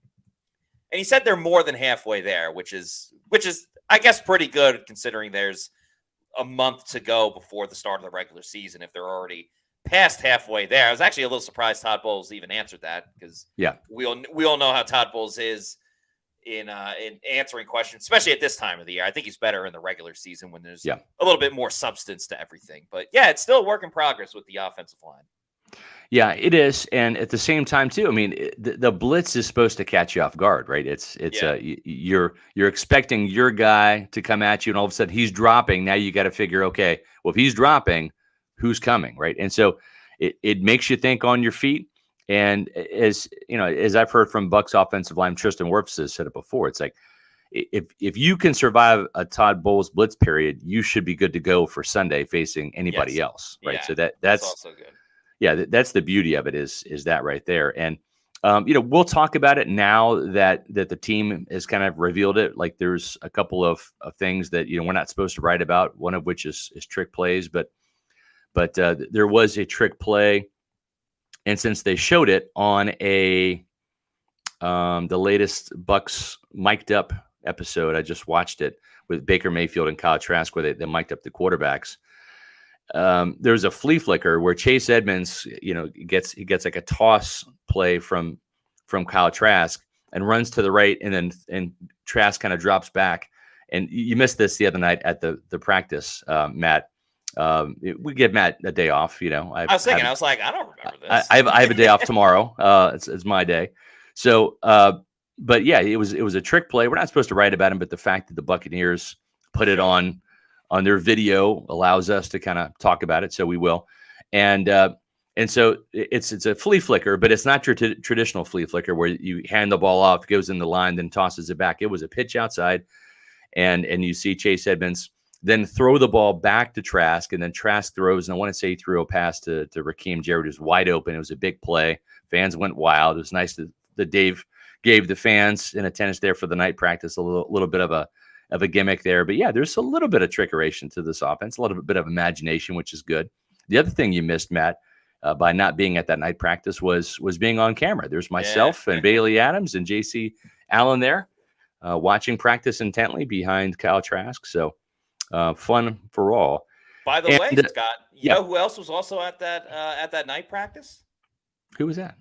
And he said they're more than halfway there, which is, I guess, pretty good considering there's a month to go before the start of the regular season. If they're already past halfway there, I was actually a little surprised Todd Bowles even answered that because we all know how Todd Bowles is in answering questions, especially at this time of the year. I think he's better in the regular season when there's a little bit more substance to everything. But it's still a work in progress with the offensive line. Yeah, it is, and at the same time too. I mean, the blitz is supposed to catch you off guard, right? You're expecting your guy to come at you, and all of a sudden he's dropping. Now you got to figure, okay, well, if he's dropping, who's coming, right? And so it makes you think on your feet. And as I've heard from Bucs offensive line, Tristan Wirfs has said it before. It's like if you can survive a Todd Bowles blitz period, you should be good to go for Sunday facing anybody else, right? Yeah, so that's also good. Yeah, that's the beauty of it is that right there. And, we'll talk about it now that the team has kind of revealed it. Like there's a couple of things that, we're not supposed to write about, one of which is trick plays. But there was a trick play. And since they showed it on the latest Bucs mic'd up episode, I just watched it with Baker Mayfield and Kyle Trask where they mic'd up the quarterbacks. There's a flea flicker where Chase Edmonds, gets like a toss play from Kyle Trask and runs to the right, and Trask kind of drops back. And you missed this the other night at the practice, Matt. We give Matt a day off. I was thinking, I was like, I don't remember this. I have a day off tomorrow. It's my day. So, but yeah, it was a trick play. We're not supposed to write about him, but the fact that the Buccaneers put it on their video allows us to kind of talk about it. So we will. And so it's a flea flicker, but it's not your traditional flea flicker where you hand the ball off, goes in the line, then tosses it back. It was a pitch outside. And you see Chase Edmonds then throw the ball back to Trask, and then Trask throws. And I want to say he threw a pass to Raheem Jarrett, who's wide open. It was a big play. Fans went wild. It was nice that Dave gave the fans in attendance there for the night practice a little bit of a gimmick there. But yeah, there's a little bit of trickeration to this offense, a little bit of imagination, which is good. The other thing you missed, Matt, by not being at that night practice was being on camera. There's myself and Bailey Adams and JC Allen there watching practice intently behind Kyle Trask. So fun for all. By the way, Scott, you know who else was also at that night practice? Who was that?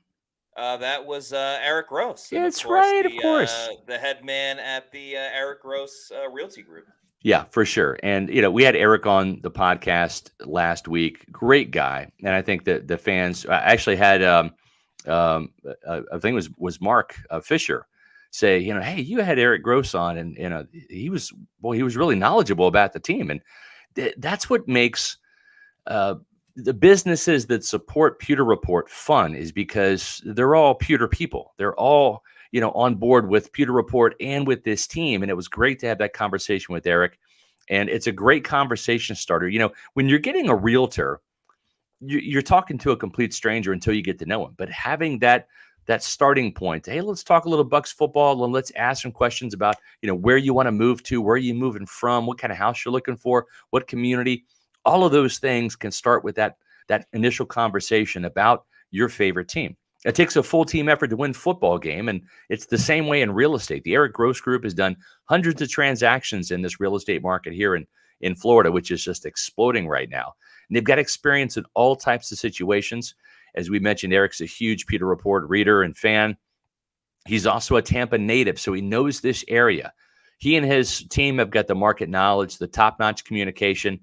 That was Eric Gross. Yeah, that's right, of course. The head man at the Eric Gross Realty Group. Yeah, for sure. And, we had Eric on the podcast last week. Great guy. And I think that the fans actually had, I think it was Mark Fisher say, hey, you had Eric Gross on, and, he was really knowledgeable about the team. And that's what makes the businesses that support Pewter Report fun, is because they're all Pewter people. They're all, on board with Pewter Report and with this team. And it was great to have that conversation with Eric. And it's a great conversation starter. When you're getting a realtor, you're talking to a complete stranger until you get to know him. But having that starting point, hey, let's talk a little Bucs football, and let's ask some questions about, where you want to move to, where are you moving from, what kind of house you're looking for, what community. All of those things can start with that initial conversation about your favorite team. It takes a full team effort to win football game, and it's the same way in real estate. The Eric Gross Group has done hundreds of transactions in this real estate market here in Florida, which is just exploding right now. And they've got experience in all types of situations. As we mentioned, Eric's a huge Pewter Report reader and fan. He's also a Tampa native, so he knows this area. He and his team have got the market knowledge, the top-notch communication,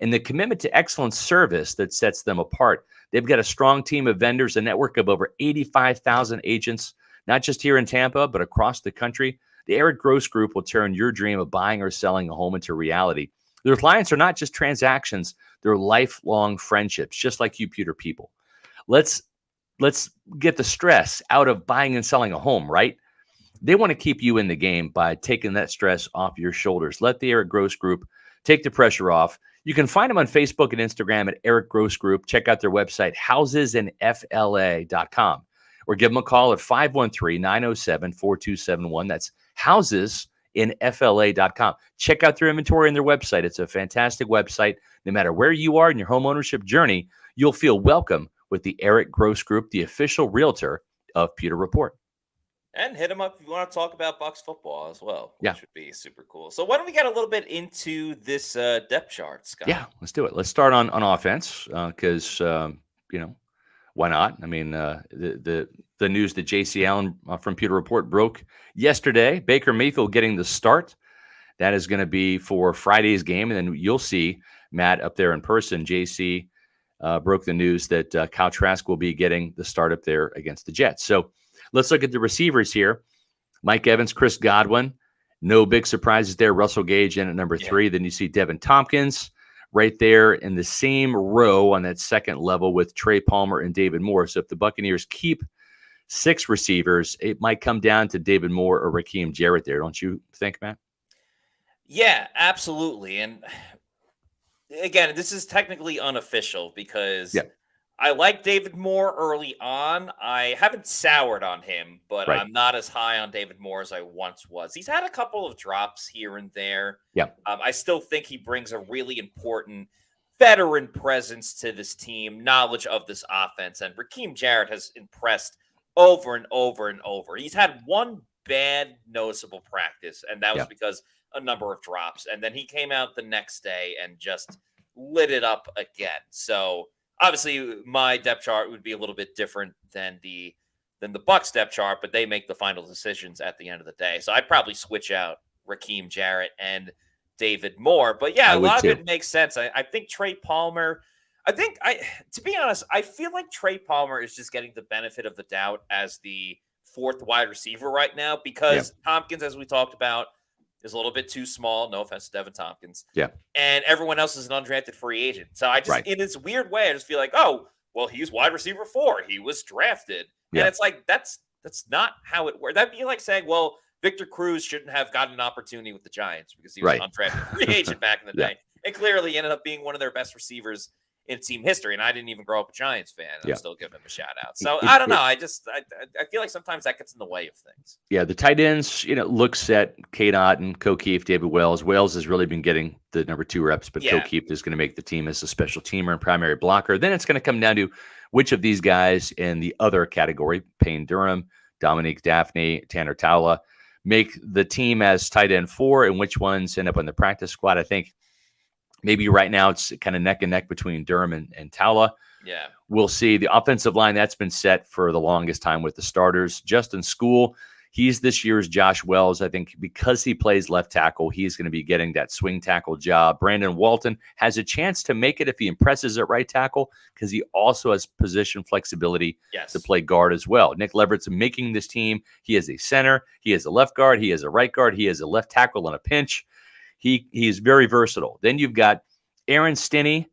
and the commitment to excellent service that sets them apart. They've got a strong team of vendors, a network of over 85,000 agents, not just here in Tampa, but across the country. The Eric Gross Group will turn your dream of buying or selling a home into reality. Their clients are not just transactions, they're lifelong friendships, just like you, Pewter people. Let's get the stress out of buying and selling a home, right? They want to keep you in the game by taking that stress off your shoulders. Let the Eric Gross Group take the pressure off. You can find them on Facebook and Instagram at Eric Gross Group. Check out their website, housesinfla.com, or give them a call at 513-907-4271. That's housesinfla.com. Check out their inventory and their website. It's a fantastic website. No matter where you are in your home ownership journey, you'll feel welcome with the Eric Gross Group, the official realtor of Pewter Report. And hit him up if you want to talk about Bucs football as well, which would be super cool. So why don't we get a little bit into this depth chart, Scott? Yeah, let's do it. Let's start on offense because, why not? I mean, the news that J.C. Allen from Pewter Report broke yesterday, Baker Mayfield getting the start. That is going to be for Friday's game. And then you'll see Matt up there in person. J.C. broke the news that Kyle Trask will be getting the start up there against the Jets. So let's look at the receivers here. Mike Evans, Chris Godwin. No big surprises there. Russell Gage in at number 3. Then you see Devin Tompkins right there in the same row on that second level with Trey Palmer and David Moore. So if the Buccaneers keep 6 receivers, it might come down to David Moore or Raheem Jarrett there. Don't you think, Matt? Yeah, absolutely. And again, this is technically unofficial because I like David Moore early on. I haven't soured on him, but I'm not as high on David Moore as I once was. He's had a couple of drops here and there. Yeah. I still think he brings a really important veteran presence to this team, knowledge of this offense. And Raheem Jarrett has impressed over and over and over. He's had one bad noticeable practice, and that was because a number of drops. And then he came out the next day and just lit it up again. So obviously, my depth chart would be a little bit different than the Bucs depth chart, but they make the final decisions at the end of the day. So I'd probably switch out Raheem Jarrett and David Moore. But yeah, a lot of it makes sense. I think Trey Palmer. To be honest, I feel like Trey Palmer is just getting the benefit of the doubt as the 4th wide receiver right now because Tompkins, as we talked about, is a little bit too small. No offense to Devin Tompkins. Yeah. And everyone else is an undrafted free agent. So I just, in this weird way, I just feel like, oh, well, he's wide receiver 4. He was drafted. And it's like, that's not how it works. That'd be like saying, well, Victor Cruz shouldn't have gotten an opportunity with the Giants because he was an undrafted free agent back in the day. And clearly ended up being one of their best receivers in team history. And I didn't even grow up a Giants fan. I'm still giving him a shout out. So I don't know. I feel like sometimes that gets in the way of things. Yeah, the tight ends, looks at Cade Otton, O'Keefe, David Wells. Wells has really been getting the number 2 reps, but O'Keefe is going to make the team as a special teamer and primary blocker. Then it's going to come down to which of these guys in the other category, Payne Durham, Dominique Daphne, Tanner Towla, make the team as tight end 4 and which ones end up on the practice squad. I think maybe right now it's kind of neck and neck between Durham and Towla. Yeah. We'll see. The offensive line, that's been set for the longest time with the starters. Justin School, he's this year's Josh Wells. I think because he plays left tackle, he's going to be getting that swing tackle job. Brandon Walton has a chance to make it if he impresses at right tackle because he also has position flexibility to play guard as well. Nick Leverett's making this team. He is a center. He is a left guard. He is a right guard. He is a left tackle on a pinch. He's very versatile. Then you've got Aaron Stinney.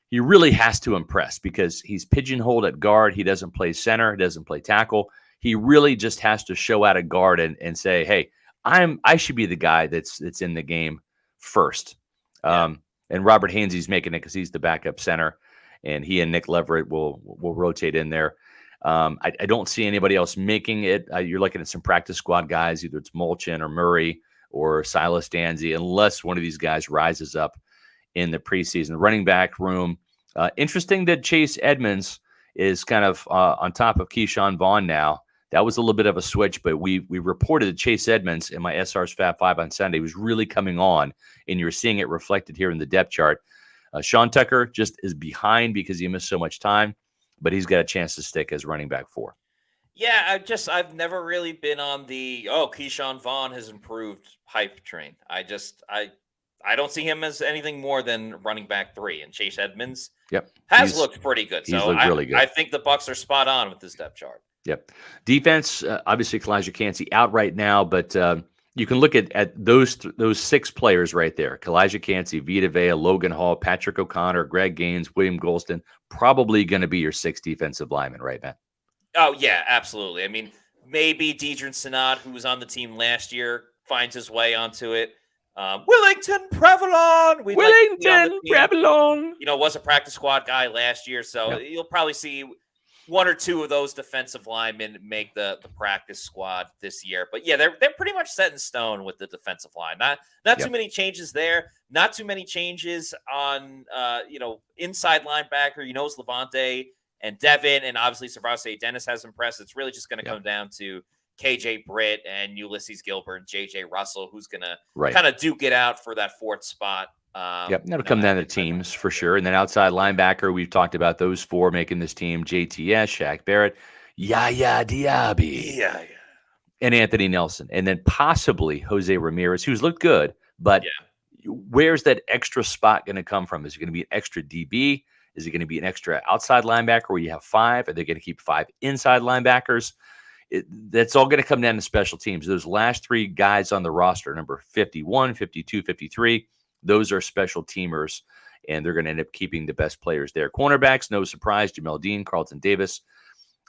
He really has to impress because he's pigeonholed at guard. He doesn't play center. He doesn't play tackle. He really just has to show out at guard and say, hey, I should be the guy that's in the game first. And Robert Hainsey's making it because he's the backup center, and he and Nick Leverett will rotate in there. I don't see anybody else making it. You're looking at some practice squad guys, either it's Mulchin or Murray or Silas Danzy, unless one of these guys rises up in the preseason. The running back room, interesting that Chase Edmonds is kind of on top of Keyshawn Vaughn now. That was a little bit of a switch, but we reported that Chase Edmonds in my SR's Fab 5 on Sunday was really coming on, and you're seeing it reflected here in the depth chart. Sean Tucker just is behind because he missed so much time, but he's got a chance to stick as running back 4. Yeah, I've never really been on the Keyshawn Vaughn has improved hype train. I I don't see him as anything more than running back 3. And Chase Edmonds Yep. has looked pretty good. He's So looked really good. I think the Bucs are spot on with this depth chart. Yep. Defense, obviously, Kalijah Cansey out right now, but you can look at those 6 players right there. Kalijah Cansey, Vita Vea, Logan Hall, Patrick O'Connor, Greg Gaines, William Golston, probably going to be your 6 defensive linemen, right, man? Oh, yeah, absolutely. I mean, maybe Deidrin Senat, who was on the team last year, finds his way onto it. Willington Prevalon. Prevalon. Was a practice squad guy last year, so you'll probably see 1 or 2 of those defensive linemen make the practice squad this year. But yeah, they're pretty much set in stone with the defensive line. Not too many changes there. Not too many changes on inside linebacker. It's Levante and Devin, and obviously Savase Dennis has impressed. It's really just going to come down to KJ Britt and Ulysses Gilbert and JJ Russell, who's going to kind of duke it out for that 4th spot. That'll come down to teams for sure. And then outside linebacker, we've talked about those 4 making this team: JTS, Shaq Barrett, Yaya Diaby, and Anthony Nelson. And then possibly Jose Ramirez, who's looked good, but where's that extra spot going to come from? Is it going to be an extra DB? Is it going to be an extra outside linebacker where you have 5? Are they going to keep 5 inside linebackers? That's all going to come down to special teams. Those last 3 guys on the roster, number 51, 52, 53, those are special teamers, and they're going to end up keeping the best players there. Cornerbacks, no surprise, Jamel Dean, Carlton Davis,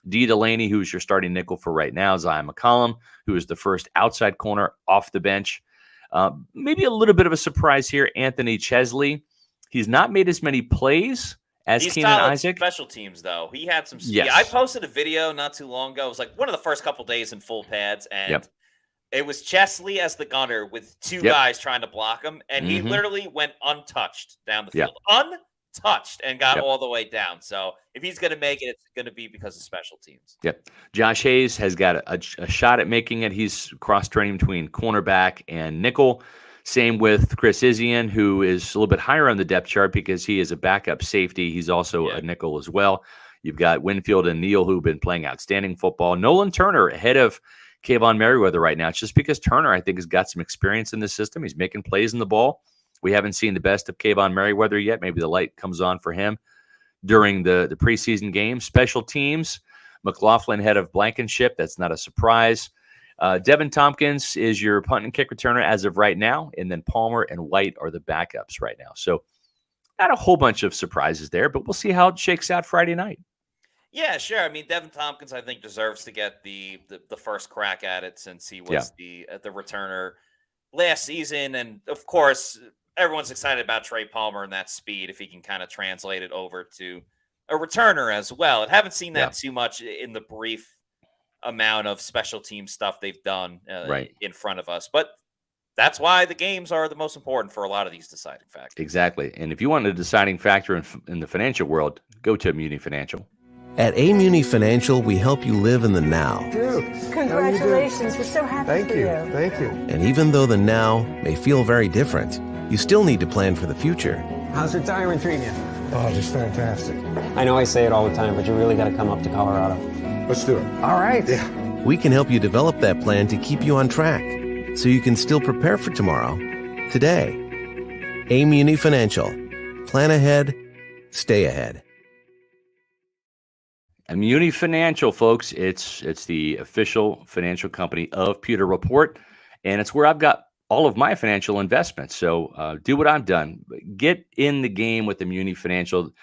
D. Delaney, who's your starting nickel for right now, Zyon McCollum, who is the first outside corner off the bench. Maybe a little bit of a surprise here, Anthony Chesley. He's not made as many plays as Keenan Isaac. Special teams, though. He had some speed. Yes. I posted a video not too long ago. It was like one of the first couple days in full pads, and it was Chesley as the gunner with 2 guys trying to block him, and he literally went untouched down the field. Untouched, and got all the way down. So if he's going to make it, it's going to be because of special teams. Josh Hayes has got a shot at making it. He's cross-training between cornerback and nickel. Same with Chris Zyon, who is a little bit higher on the depth chart because he is a backup safety. He's also a nickel as well. You've got Winfield and Neal, who've been playing outstanding football. Nolan Turner ahead of Kayvon Merriweather right now. It's just because Turner, I think, has got some experience in the system. He's making plays in the ball. We haven't seen the best of Kayvon Merriweather yet. Maybe the light comes on for him during the preseason game. Special teams, McLaughlin head of Blankenship. That's not a surprise. Devin Tompkins is your punt and kick returner as of right now, and then Palmer and White are the backups right now. So not a whole bunch of surprises there, but we'll see how it shakes out Friday night. Yeah, sure. I mean, Devin Tompkins, I think, deserves to get the first crack at it since he was the returner last season. And, of course, everyone's excited about Trey Palmer and that speed, if he can kind of translate it over to a returner as well. I haven't seen that too much in the brief amount of special team stuff they've done in front of us. But that's why the games are the most important for a lot of these deciding factors. Exactly. And if you want a deciding factor in the financial world, go to Muni Financial. At Muni Financial, we help you live in the now. Dude, Congratulations. We're so happy for you. Thank you. And even though the now may feel very different, you still need to plan for the future. How's retirement treating you? Oh, just fantastic. I know I say it all the time, but you really got to come up to Colorado. Let's do it. All right. Yeah. We can help you develop that plan to keep you on track so you can still prepare for tomorrow, today. Muni Financial. Plan ahead, stay ahead. Muni Financial, folks, it's the official financial company of Pewter Report, and it's where I've got all of my financial investments. So do what I've done. Get in the game with the Muni Financial.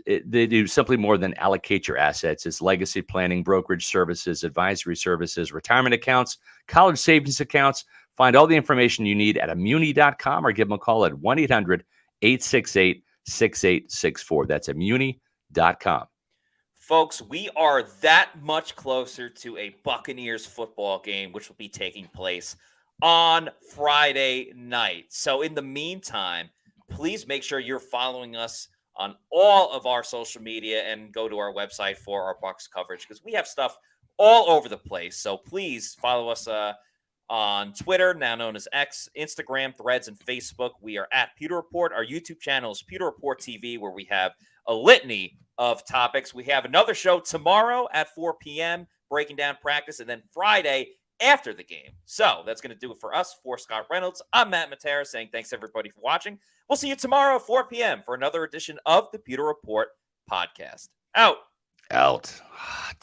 They do simply more than allocate your assets. It's legacy planning, brokerage services, advisory services, retirement accounts, college savings accounts. Find all the information you need at Muni.com or give them a call at 1-800-868-6864. That's Muni.com. Folks, we are that much closer to a Buccaneers football game, which will be taking place on Friday night. So in the meantime, please make sure you're following us on all of our social media and go to our website for our Bucs coverage because we have stuff all over the place. So please follow us on Twitter, now known as X, Instagram, Threads, and Facebook. We are at Pewter Report. Our YouTube channel is Pewter Report TV, where we have a litany of topics. We have another show tomorrow at 4 p.m. breaking down practice, and then Friday after the game. So that's going to do it for us. For Scott Reynolds, I'm Matt Matera saying thanks everybody for watching. We'll see you tomorrow at 4 p.m. for another edition of the Pewter Report podcast. Out. Out. Hot.